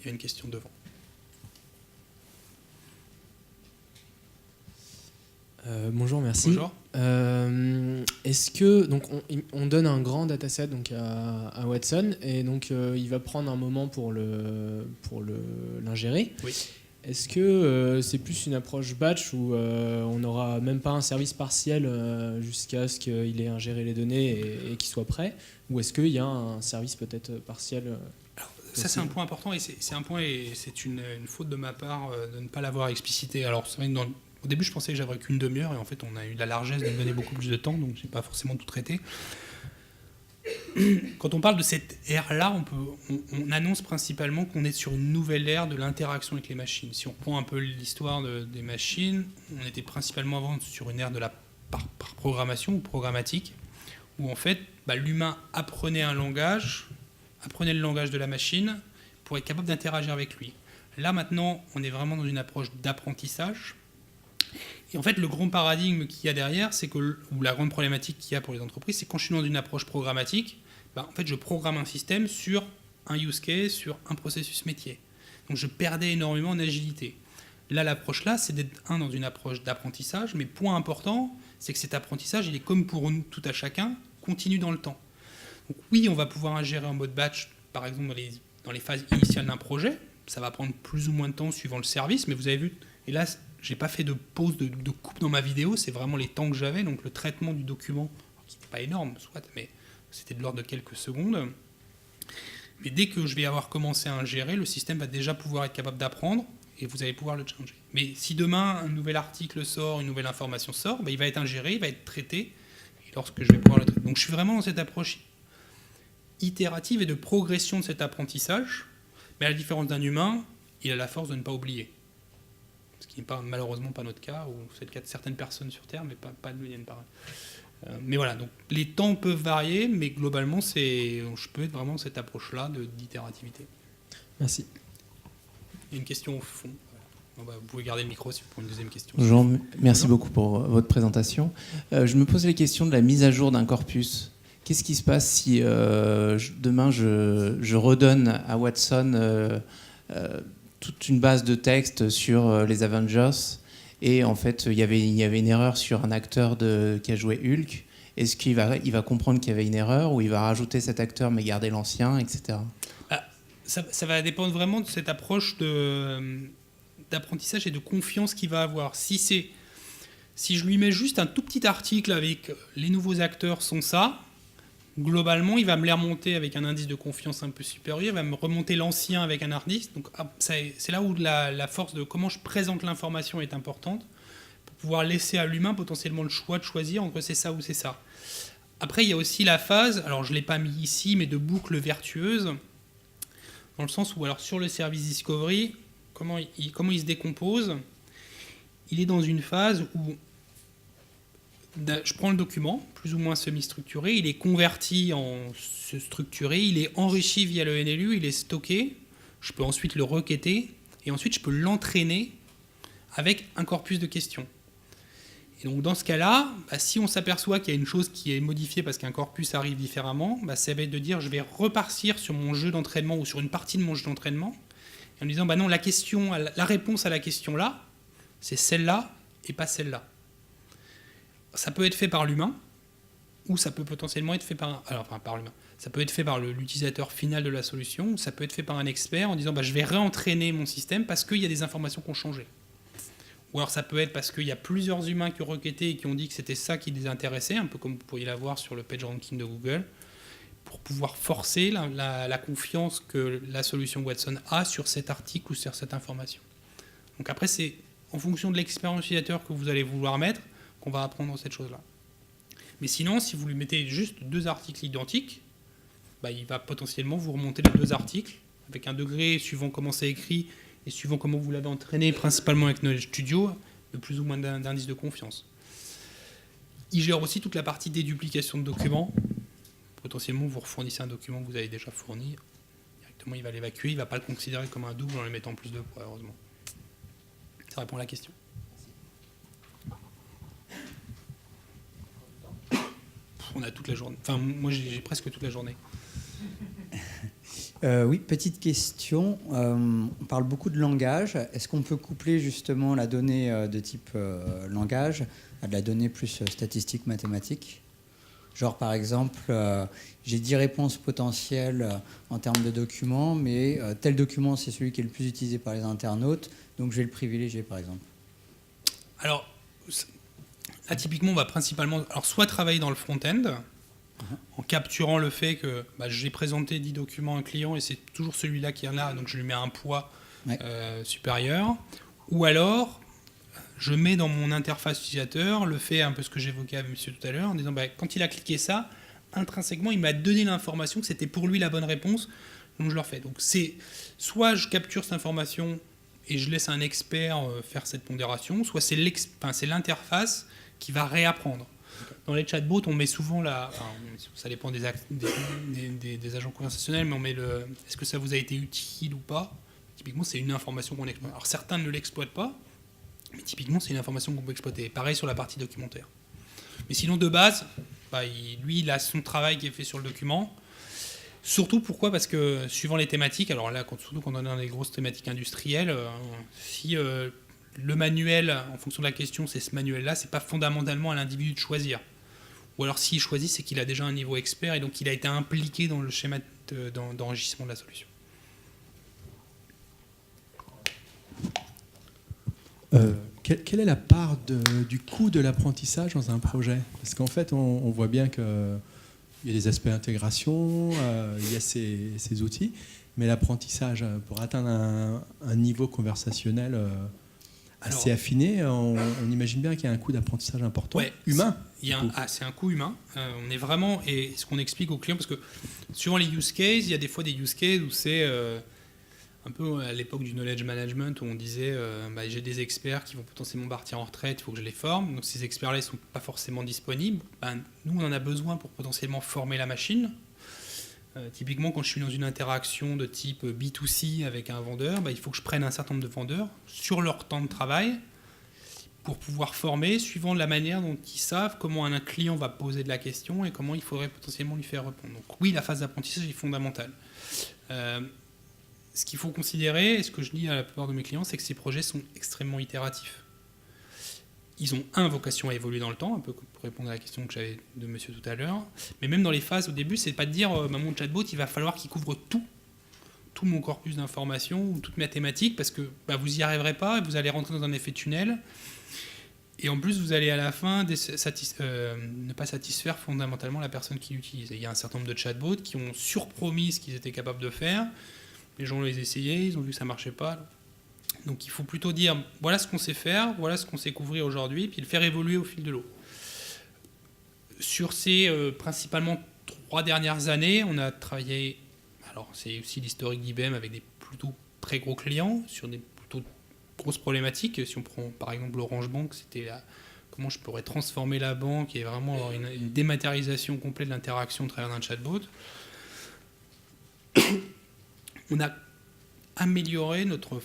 Il y a une question devant. Bonjour, merci. Bonjour. Est-ce que donc on donne un grand dataset donc à Watson et donc il va prendre un moment pour l'ingérer. Oui. Est-ce que c'est plus une approche batch où on n'aura même pas un service partiel jusqu'à ce qu'il ait ingéré les données et qu'il soit prêt, ou est-ce qu'il y a un service peut-être partiel Ça, c'est un point important et c'est un point et c'est une faute de ma part de ne pas l'avoir explicité. Alors, c'est vrai que au début, je pensais que j'avais qu'une demi-heure et en fait, on a eu la largesse de me donner beaucoup plus de temps, donc je n'ai pas forcément tout traité. Quand on parle de cette ère-là, on annonce principalement qu'on est sur une nouvelle ère de l'interaction avec les machines. Si on reprend un peu l'histoire des machines, on était principalement avant sur une ère de la par programmation ou programmatique, où en fait, l'humain apprenait un langage, apprenait le langage de la machine pour être capable d'interagir avec lui. Là, maintenant, on est vraiment dans une approche d'apprentissage. Et en fait, le grand paradigme qu'il y a derrière, ou la grande problématique qu'il y a pour les entreprises, c'est quand je suis dans une approche programmatique, en fait, je programme un système sur un use case, sur un processus métier. Donc, je perdais énormément en agilité. Là, l'approche là, c'est d'être dans une approche d'apprentissage, mais point important, c'est que cet apprentissage, il est comme pour nous, tout à chacun, continue dans le temps. Donc, oui, on va pouvoir ingérer en mode batch, par exemple, dans les phases initiales d'un projet. Ça va prendre plus ou moins de temps suivant le service, mais vous avez vu, et là, j'ai pas fait de pause, de coupe dans ma vidéo, c'est vraiment les temps que j'avais, donc le traitement du document, qui n'était pas énorme, soit, mais c'était de l'ordre de quelques secondes. Mais dès que je vais avoir commencé à ingérer, le système va déjà pouvoir être capable d'apprendre et vous allez pouvoir le changer. Mais si demain un nouvel article sort, une nouvelle information sort, il va être ingéré, il va être traité, et lorsque je vais pouvoir le traiter. Donc je suis vraiment dans cette approche itérative et de progression de cet apprentissage, mais à la différence d'un humain, il a la force de ne pas oublier. Ce qui n'est malheureusement pas notre cas, ou c'est le cas de certaines personnes sur Terre, mais pas de moyenne pareil. Mais voilà, donc les temps peuvent varier, mais globalement, je peux être vraiment dans cette approche-là d'itérativité. Merci. Il y a une question au fond. Vous pouvez garder le micro pour une deuxième question. Bonjour, merci beaucoup pour votre présentation. Je me pose les questions de la mise à jour d'un corpus. Qu'est-ce qui se passe si demain je redonne à Watson toute une base de texte sur les Avengers et en fait il y avait une erreur sur un acteur qui a joué Hulk. Est-ce qu'il va comprendre qu'il y avait une erreur ou il va rajouter cet acteur mais garder l'ancien, etc. Ça va dépendre vraiment de cette approche d'apprentissage et de confiance qu'il va avoir. Si je lui mets juste un tout petit article avec les nouveaux acteurs sont ça, globalement, il va me les remonter avec un indice de confiance un peu supérieur, il va me remonter l'ancien avec un indice. Donc, c'est là où la force de comment je présente l'information est importante, pour pouvoir laisser à l'humain potentiellement le choix de choisir entre c'est ça ou c'est ça. Après, il y a aussi la phase, alors je ne l'ai pas mis ici, mais de boucle vertueuse, dans le sens où, alors sur le service Discovery, comment il se décompose, il est dans une phase où je prends le document, plus ou moins semi-structuré, il est converti en structuré, il est enrichi via le NLU, il est stocké, je peux ensuite le requêter, et ensuite je peux l'entraîner avec un corpus de questions. Et donc dans ce cas-là, si on s'aperçoit qu'il y a une chose qui est modifiée parce qu'un corpus arrive différemment, ça va être de dire je vais repartir sur mon jeu d'entraînement ou sur une partie de mon jeu d'entraînement, en me disant non, la réponse à la question là, c'est celle-là et pas celle-là. Ça peut être fait par l'humain, ou ça peut potentiellement être fait par l'humain. Ça peut être fait par l'utilisateur final de la solution, ou ça peut être fait par un expert en disant je vais réentraîner mon système parce qu'il y a des informations qui ont changé. Ou alors ça peut être parce qu'il y a plusieurs humains qui ont requêté et qui ont dit que c'était ça qui les intéressait, un peu comme vous pourriez l'avoir sur le PageRanking de Google, pour pouvoir forcer la confiance que la solution Watson a sur cet article ou sur cette information. Donc après, c'est en fonction de l'expérience utilisateur que vous allez vouloir mettre, qu'on va apprendre cette chose-là. Mais sinon, si vous lui mettez juste 2 articles identiques, il va potentiellement vous remonter les 2 articles avec un degré suivant comment c'est écrit et suivant comment vous l'avez entraîné, principalement avec Knowledge Studio, de plus ou moins d'indices de confiance. Il gère aussi toute la partie déduplication de documents. Potentiellement, vous refournissez un document que vous avez déjà fourni. Directement, il va l'évacuer. Il ne va pas le considérer comme un double en lui mettant plus de poids, heureusement. Ça répond à la question. On a toute la journée. Enfin, moi, j'ai presque toute la journée. Oui, petite question. On parle beaucoup de langage. Est-ce qu'on peut coupler justement la donnée de type langage à de la donnée plus statistique, mathématique ? Genre, par exemple, j'ai 10 réponses potentielles en termes de documents, mais tel document, c'est celui qui est le plus utilisé par les internautes, donc je vais le privilégier, par exemple. Alors, là, typiquement, on va principalement soit travailler dans le front-end, en capturant le fait que j'ai présenté 10 documents à un client et c'est toujours celui-là qui en a, donc je lui mets un poids supérieur. Ou alors, je mets dans mon interface utilisateur le fait, un peu ce que j'évoquais avec monsieur tout à l'heure, en disant quand il a cliqué ça, intrinsèquement, il m'a donné l'information que c'était pour lui la bonne réponse, donc je le refais. Donc c'est soit je capture cette information et je laisse un expert faire cette pondération, soit c'est l'interface qui va réapprendre. Dans les chatbots, on met souvent ça dépend des agents conversationnels, mais on met est-ce que ça vous a été utile ou pas. Typiquement, c'est une information qu'on exploite. Alors certains ne l'exploitent pas, mais typiquement, c'est une information qu'on peut exploiter. Pareil sur la partie documentaire. Mais sinon, de base, lui, il a son travail qui est fait sur le document. Surtout, pourquoi ? Parce que suivant les thématiques, alors là, surtout quand on est dans des grosses thématiques industrielles, si le manuel, en fonction de la question, c'est ce manuel-là, c'est pas fondamentalement à l'individu de choisir. Ou alors s'il choisit, c'est qu'il a déjà un niveau expert et donc il a été impliqué dans le schéma d'enrichissement de la solution. Quelle est la part du coût de l'apprentissage dans un projet ? Parce qu'en fait, on voit bien qu'il y a des aspects d'intégration, il y a ces outils, mais l'apprentissage, pour atteindre un niveau conversationnel assez affiné, on imagine bien qu'il y a un coût d'apprentissage important, humain. C'est un coût humain. On est vraiment, et ce qu'on explique aux clients, parce que suivant les use cases, il y a des fois des use cases où c'est un peu à l'époque du knowledge management où on disait j'ai des experts qui vont potentiellement partir en retraite, il faut que je les forme. Donc ces experts-là ne sont pas forcément disponibles. Nous, on en a besoin pour potentiellement former la machine. Typiquement, quand je suis dans une interaction de type B2C avec un vendeur, il faut que je prenne un certain nombre de vendeurs sur leur temps de travail pour pouvoir former, suivant la manière dont ils savent comment un client va poser de la question et comment il faudrait potentiellement lui faire répondre. Donc oui, la phase d'apprentissage est fondamentale. Ce qu'il faut considérer, et ce que je dis à la plupart de mes clients, c'est que ces projets sont extrêmement itératifs. Ils ont vocation à évoluer dans le temps, un peu pour répondre à la question que j'avais de monsieur tout à l'heure. Mais même dans les phases au début, c'est pas de dire mon chatbot, il va falloir qu'il couvre tout mon corpus d'informations ou toutes mes thématiques, parce que vous n'y arriverez pas, vous allez rentrer dans un effet tunnel. Et en plus, vous allez à la fin ne pas satisfaire fondamentalement la personne qui l'utilise. Il y a un certain nombre de chatbots qui ont surpromis ce qu'ils étaient capables de faire. Les gens les essayaient, ils ont vu que ça ne marchait pas. Donc il faut plutôt dire, voilà ce qu'on sait faire, voilà ce qu'on sait couvrir aujourd'hui, puis le faire évoluer au fil de l'eau. Sur ces principalement 3 dernières années, on a travaillé, alors c'est aussi l'historique d'IBM avec des plutôt très gros clients, sur des plutôt grosses problématiques. Si on prend par exemple Orange Bank, c'était comment je pourrais transformer la banque et vraiment avoir une dématérialisation complète de l'interaction au travers d'un chatbot. On a amélioré notre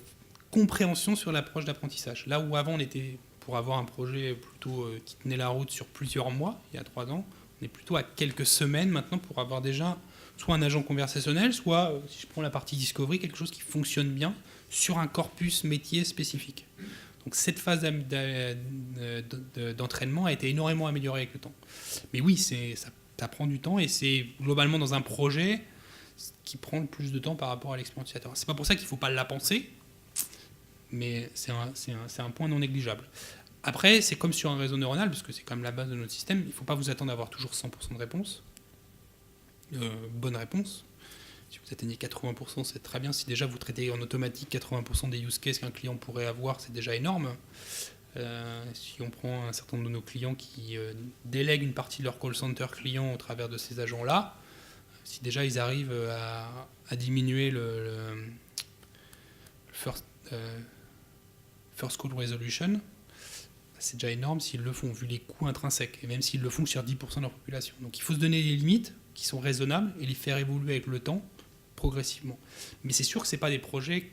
compréhension sur l'approche d'apprentissage. Là où avant on était, pour avoir un projet plutôt qui tenait la route sur plusieurs mois, il y a 3 ans, on est plutôt à quelques semaines maintenant pour avoir déjà soit un agent conversationnel, soit, si je prends la partie discovery, quelque chose qui fonctionne bien sur un corpus métier spécifique. Donc cette phase d'entraînement a été énormément améliorée avec le temps. Mais oui, ça prend du temps et c'est globalement dans un projet qui prend le plus de temps par rapport à l'expérience utilisateur. C'est pas pour ça qu'il ne faut pas la penser, mais c'est un point non négligeable. Après, c'est comme sur un réseau neuronal, parce que c'est quand même la base de notre système, il ne faut pas vous attendre à avoir toujours 100% de réponses, bonnes réponses. Si vous atteignez 80%, c'est très bien. Si déjà vous traitez en automatique 80% des use cases qu'un client pourrait avoir, c'est déjà énorme. Si on prend un certain nombre de nos clients qui délèguent une partie de leur call center client au travers de ces agents-là, si déjà ils arrivent à diminuer le first call resolution, c'est déjà énorme s'ils le font, vu les coûts intrinsèques, et même s'ils le font sur 10% de leur population. Donc il faut se donner des limites qui sont raisonnables et les faire évoluer avec le temps, progressivement. Mais c'est sûr que ce n'est pas des projets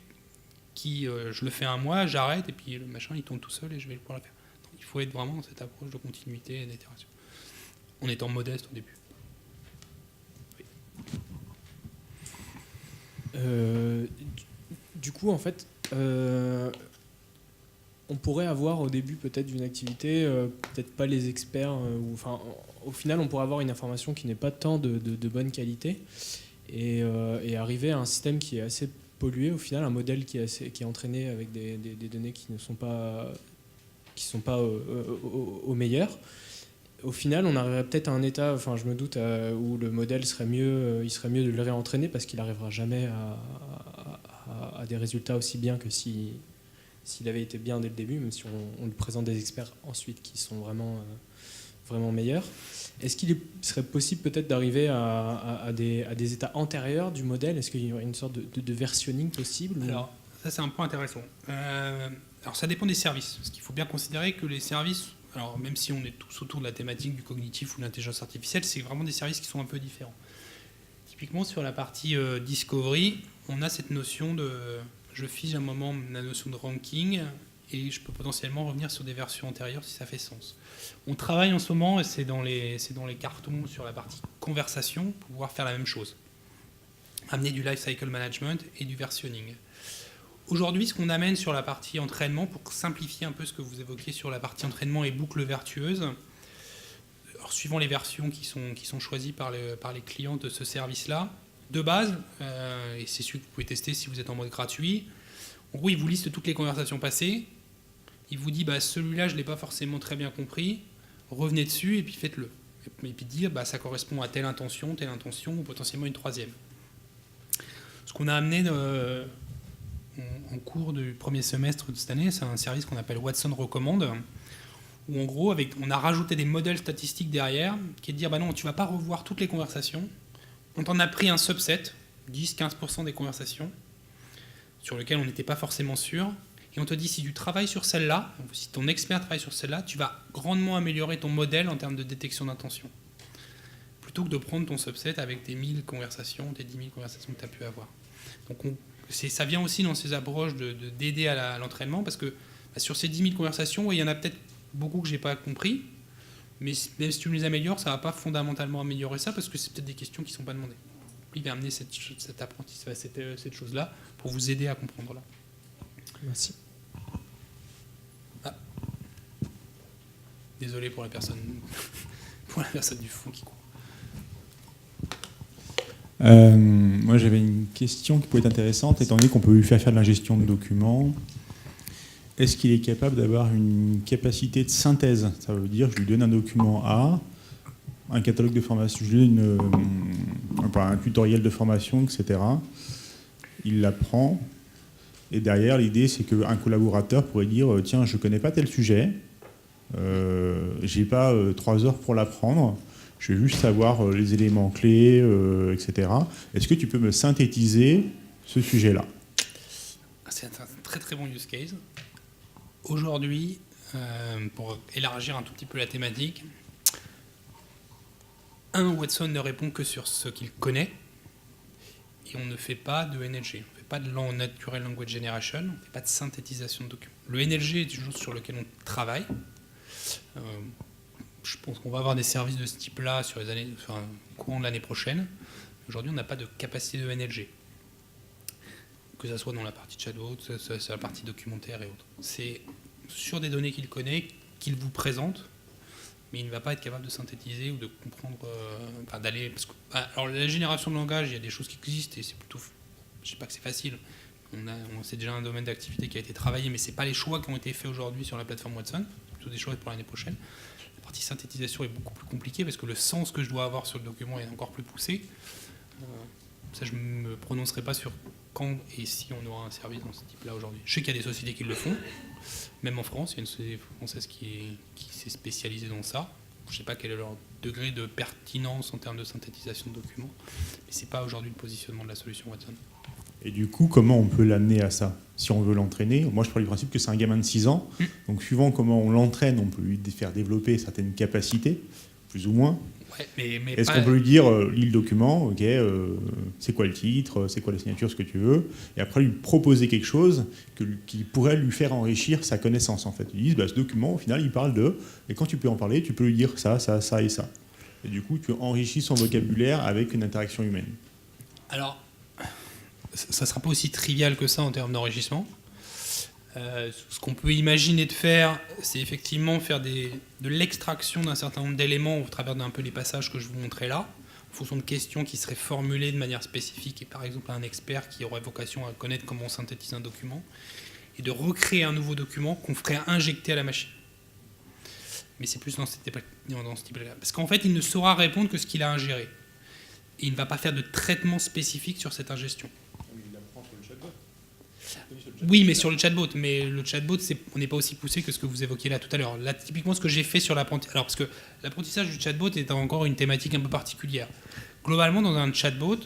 qui, je le fais un mois, j'arrête, et puis le machin il tourne tout seul et je vais pouvoir le faire. Donc, il faut être vraiment dans cette approche de continuité et d'itération, en étant modeste au début. Du coup, en fait, on pourrait avoir au début peut-être d'une activité, peut-être pas les experts, au final, on pourrait avoir une information qui n'est pas tant de bonne qualité et arriver à un système qui est assez pollué, au final, un modèle qui est entraîné avec des données qui ne sont pas au meilleur. Au final, on arriverait peut-être à un état, je me doute, où le modèle il serait mieux de le réentraîner parce qu'il n'arrivera jamais à des résultats aussi bien que s'il avait été bien dès le début, même si on lui présente des experts ensuite qui sont vraiment meilleurs. Est-ce qu'il serait possible peut-être d'arriver à des états antérieurs du modèle? Est-ce qu'il y aurait une sorte de versionning possible? Alors, ça c'est un point intéressant. Alors ça dépend des services, parce qu'il faut bien considérer que les services, alors même si on est tous autour de la thématique du cognitif ou de l'intelligence artificielle, c'est vraiment des services qui sont un peu différents. Typiquement sur la partie discovery, on a cette notion de... Je fige un moment la notion de ranking et je peux potentiellement revenir sur des versions antérieures si ça fait sens. On travaille en ce moment, et c'est dans les cartons sur la partie conversation, pour pouvoir faire la même chose. Amener du lifecycle management et du versionning. Aujourd'hui, ce qu'on amène sur la partie entraînement, pour simplifier un peu ce que vous évoquiez sur la partie entraînement et boucle vertueuse, alors, suivant les versions qui sont choisies par les clients de ce service-là, de base, et c'est celui que vous pouvez tester si vous êtes en mode gratuit, en gros, il vous liste toutes les conversations passées, il vous dit celui-là, je ne l'ai pas forcément très bien compris, revenez dessus et puis faites-le. Et puis dire ça correspond à telle intention, ou potentiellement une troisième. Ce qu'on a amené en cours du premier semestre de cette année, c'est un service qu'on appelle Watson Recommande, où en gros, on a rajouté des modèles statistiques derrière, qui est de dire non, tu ne vas pas revoir toutes les conversations. On t'en a pris un subset, 10-15% des conversations, sur lesquelles on n'était pas forcément sûr, et on te dit si tu travailles sur celle-là, si ton expert travaille sur celle-là, tu vas grandement améliorer ton modèle en termes de détection d'intention. Plutôt que de prendre ton subset avec tes 1000 conversations, tes 10 000 conversations que tu as pu avoir. Donc ça vient aussi dans ces approches d'aider à l'entraînement, parce que sur ces 10 000 conversations, il y en a peut-être beaucoup que je n'ai pas compris, mais même si tu les améliores, ça ne va pas fondamentalement améliorer ça, parce que c'est peut-être des questions qui ne sont pas demandées. Il va amener cet apprentissage, cette chose-là, pour vous aider à comprendre là. Merci. Désolé pour la personne du fond qui court. Moi, j'avais une question qui pouvait être intéressante, étant donné qu'on peut lui faire de la gestion de documents. Est-ce qu'il est capable d'avoir une capacité de synthèse? Ça veut dire, je lui donne un document A, un catalogue de formation, je lui donne un tutoriel de formation, etc. Il l'apprend. Et derrière, l'idée, c'est qu'un collaborateur pourrait dire tiens, je ne connais pas tel sujet, je n'ai pas 3 heures pour l'apprendre, je veux juste savoir les éléments clés, etc. Est-ce que tu peux me synthétiser ce sujet-là? C'est un très très bon use case. Aujourd'hui, pour élargir un tout petit peu la thématique, Watson ne répond que sur ce qu'il connaît et on ne fait pas de NLG. On ne fait pas de Natural Language Generation, on ne fait pas de synthétisation de documents. Le NLG est une chose sur laquelle on travaille. Je pense qu'on va avoir des services de ce type-là sur les années, courant de l'année prochaine. Aujourd'hui, on n'a pas de capacité de NLG. Que ce soit dans la partie chatbot, sur la partie documentaire et autres. C'est sur des données qu'il connaît, qu'il vous présente, mais il ne va pas être capable de synthétiser ou de comprendre, d'aller... alors la génération de langage, il y a des choses qui existent et c'est plutôt... Je ne sais pas que c'est facile. C'est déjà un domaine d'activité qui a été travaillé, mais ce n'est pas les choix qui ont été faits aujourd'hui sur la plateforme Watson, c'est plutôt des choix pour l'année prochaine. La partie synthétisation est beaucoup plus compliquée parce que le sens que je dois avoir sur le document est encore plus poussé. Ça, je ne me prononcerai pas sur quand et si on aura un service dans ce type-là aujourd'hui. Je sais qu'il y a des sociétés qui le font, même en France, il y a une société française qui s'est spécialisée dans ça. Je ne sais pas quel est leur degré de pertinence en termes de synthétisation de documents, mais ce n'est pas aujourd'hui le positionnement de la solution Watson. Et du coup, comment on peut l'amener à ça? Si on veut l'entraîner, moi je pars du principe que c'est un gamin de 6 ans, donc suivant comment on l'entraîne, on peut lui faire développer certaines capacités, plus ou moins. Ouais, mais est-ce qu'on peut lui dire, lis le document, ok, c'est quoi le titre, c'est quoi la signature, ce que tu veux, et après lui proposer quelque chose qui pourrait lui faire enrichir sa connaissance en fait. Ils disent, ce document au final il parle de, et quand tu peux en parler, tu peux lui dire ça, ça, ça et ça. Et du coup tu enrichis son vocabulaire avec une interaction humaine. Alors, ça sera pas aussi trivial que ça en termes d'enrichissement. Ce qu'on peut imaginer de faire, c'est effectivement faire de l'extraction d'un certain nombre d'éléments au travers d'un peu les passages que je vous montrais là, en fonction de questions qui seraient formulées de manière spécifique, et par exemple un expert qui aurait vocation à connaître comment on synthétise un document, et de recréer un nouveau document qu'on ferait injecter à la machine. Mais c'est plus dans ce type-là. Parce qu'en fait, il ne saura répondre que ce qu'il a ingéré. Et il ne va pas faire de traitement spécifique sur cette ingestion. Oui, mais sur le chatbot. Mais le chatbot, on n'est pas aussi poussé que ce que vous évoquiez là tout à l'heure. Là, typiquement, ce que j'ai fait sur l'apprentissage... Alors, parce que l'apprentissage du chatbot est encore une thématique un peu particulière. Globalement, dans un chatbot,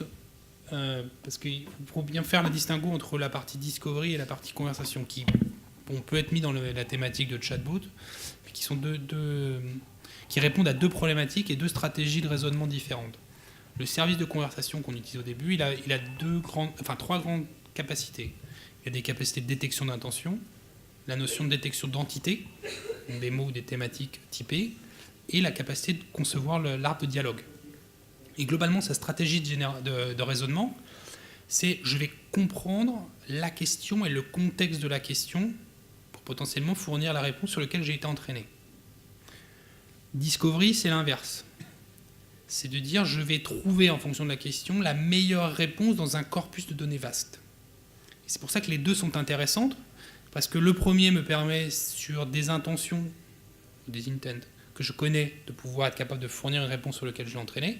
parce qu'il faut bien faire le distinguo entre la partie discovery et la partie conversation, qui peut être mis dans la thématique de chatbot, mais qui sont qui répondent à 2 problématiques et 2 stratégies de raisonnement différentes. Le service de conversation qu'on utilise au début, il a 3 grandes capacités. Il y a des capacités de détection d'intention, la notion de détection d'entité, des mots ou des thématiques typées, et la capacité de concevoir l'arbre de dialogue. Et globalement, sa stratégie de raisonnement, c'est je vais comprendre la question et le contexte de la question pour potentiellement fournir la réponse sur laquelle j'ai été entraîné. Discovery, c'est l'inverse. C'est de dire je vais trouver en fonction de la question la meilleure réponse dans un corpus de données vaste. Et c'est pour ça que les 2 sont intéressantes, parce que le premier me permet sur des intentions, des intents, que je connais, de pouvoir être capable de fournir une réponse sur laquelle je l'ai entraîné,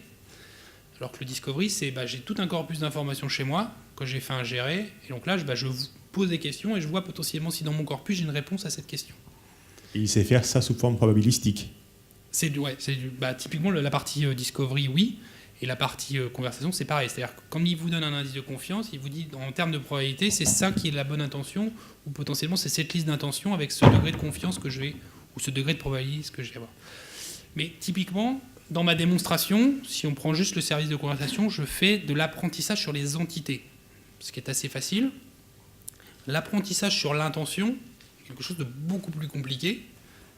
alors que le discovery, c'est j'ai tout un corpus d'informations chez moi que j'ai fait ingérer, et donc là, je vous pose des questions et je vois potentiellement si dans mon corpus j'ai une réponse à cette question. Et il sait faire ça sous forme probabilistique. Typiquement la partie discovery, oui, et la partie conversation, c'est pareil. C'est-à-dire que quand il vous donne un indice de confiance, il vous dit en termes de probabilité, c'est ça qui est la bonne intention, ou potentiellement c'est cette liste d'intentions avec ce degré de confiance que je vais, ou ce degré de probabilité que je vais avoir. Mais typiquement, dans ma démonstration, si on prend juste le service de conversation, je fais de l'apprentissage sur les entités, ce qui est assez facile. L'apprentissage sur l'intention, quelque chose de beaucoup plus compliqué.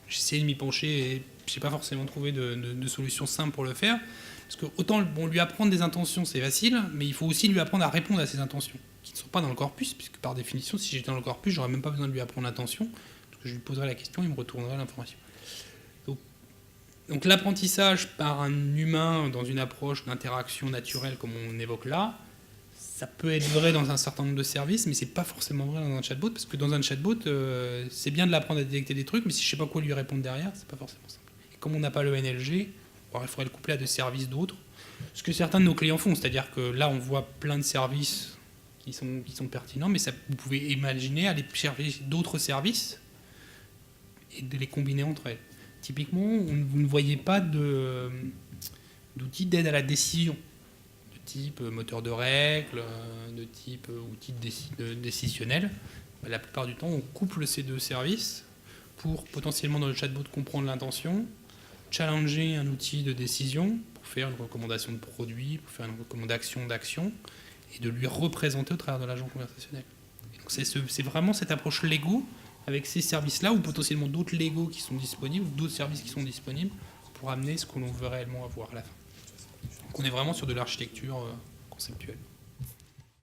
J'ai essayé de m'y pencher et je n'ai pas forcément trouvé de solution simple pour le faire. Parce que autant lui apprendre des intentions, c'est facile, mais il faut aussi lui apprendre à répondre à ces intentions, qui ne sont pas dans le corpus, puisque par définition, si j'étais dans le corpus, j'aurais même pas besoin de lui apprendre l'intention, parce que je lui poserais la question, il me retournerait l'information. Donc l'apprentissage par un humain dans une approche d'interaction naturelle, comme on évoque là, ça peut être vrai dans un certain nombre de services, mais c'est pas forcément vrai dans un chatbot, parce que dans un chatbot, c'est bien de l'apprendre à détecter des trucs, mais si je sais pas quoi lui répondre derrière, c'est pas forcément simple. Et comme on n'a pas le NLG, il faudrait le coupler à des services d'autres, ce que certains de nos clients font, c'est-à-dire que là on voit plein de services qui sont pertinents, mais vous pouvez imaginer aller chercher d'autres services et de les combiner entre elles. Typiquement, vous ne voyez pas d'outils d'aide à la décision, de type moteur de règles, de type outil décisionnel. La plupart du temps, on couple ces 2 services pour potentiellement dans le chatbot comprendre l'intention, challenger un outil de décision pour faire une recommandation de produit, pour faire une recommandation d'action, et de lui représenter au travers de l'agent conversationnel. Et donc c'est vraiment cette approche Lego avec ces services-là, ou potentiellement d'autres Lego qui sont disponibles, ou d'autres services qui sont disponibles, pour amener ce que l'on veut réellement avoir à la fin. Donc on est vraiment sur de l'architecture conceptuelle.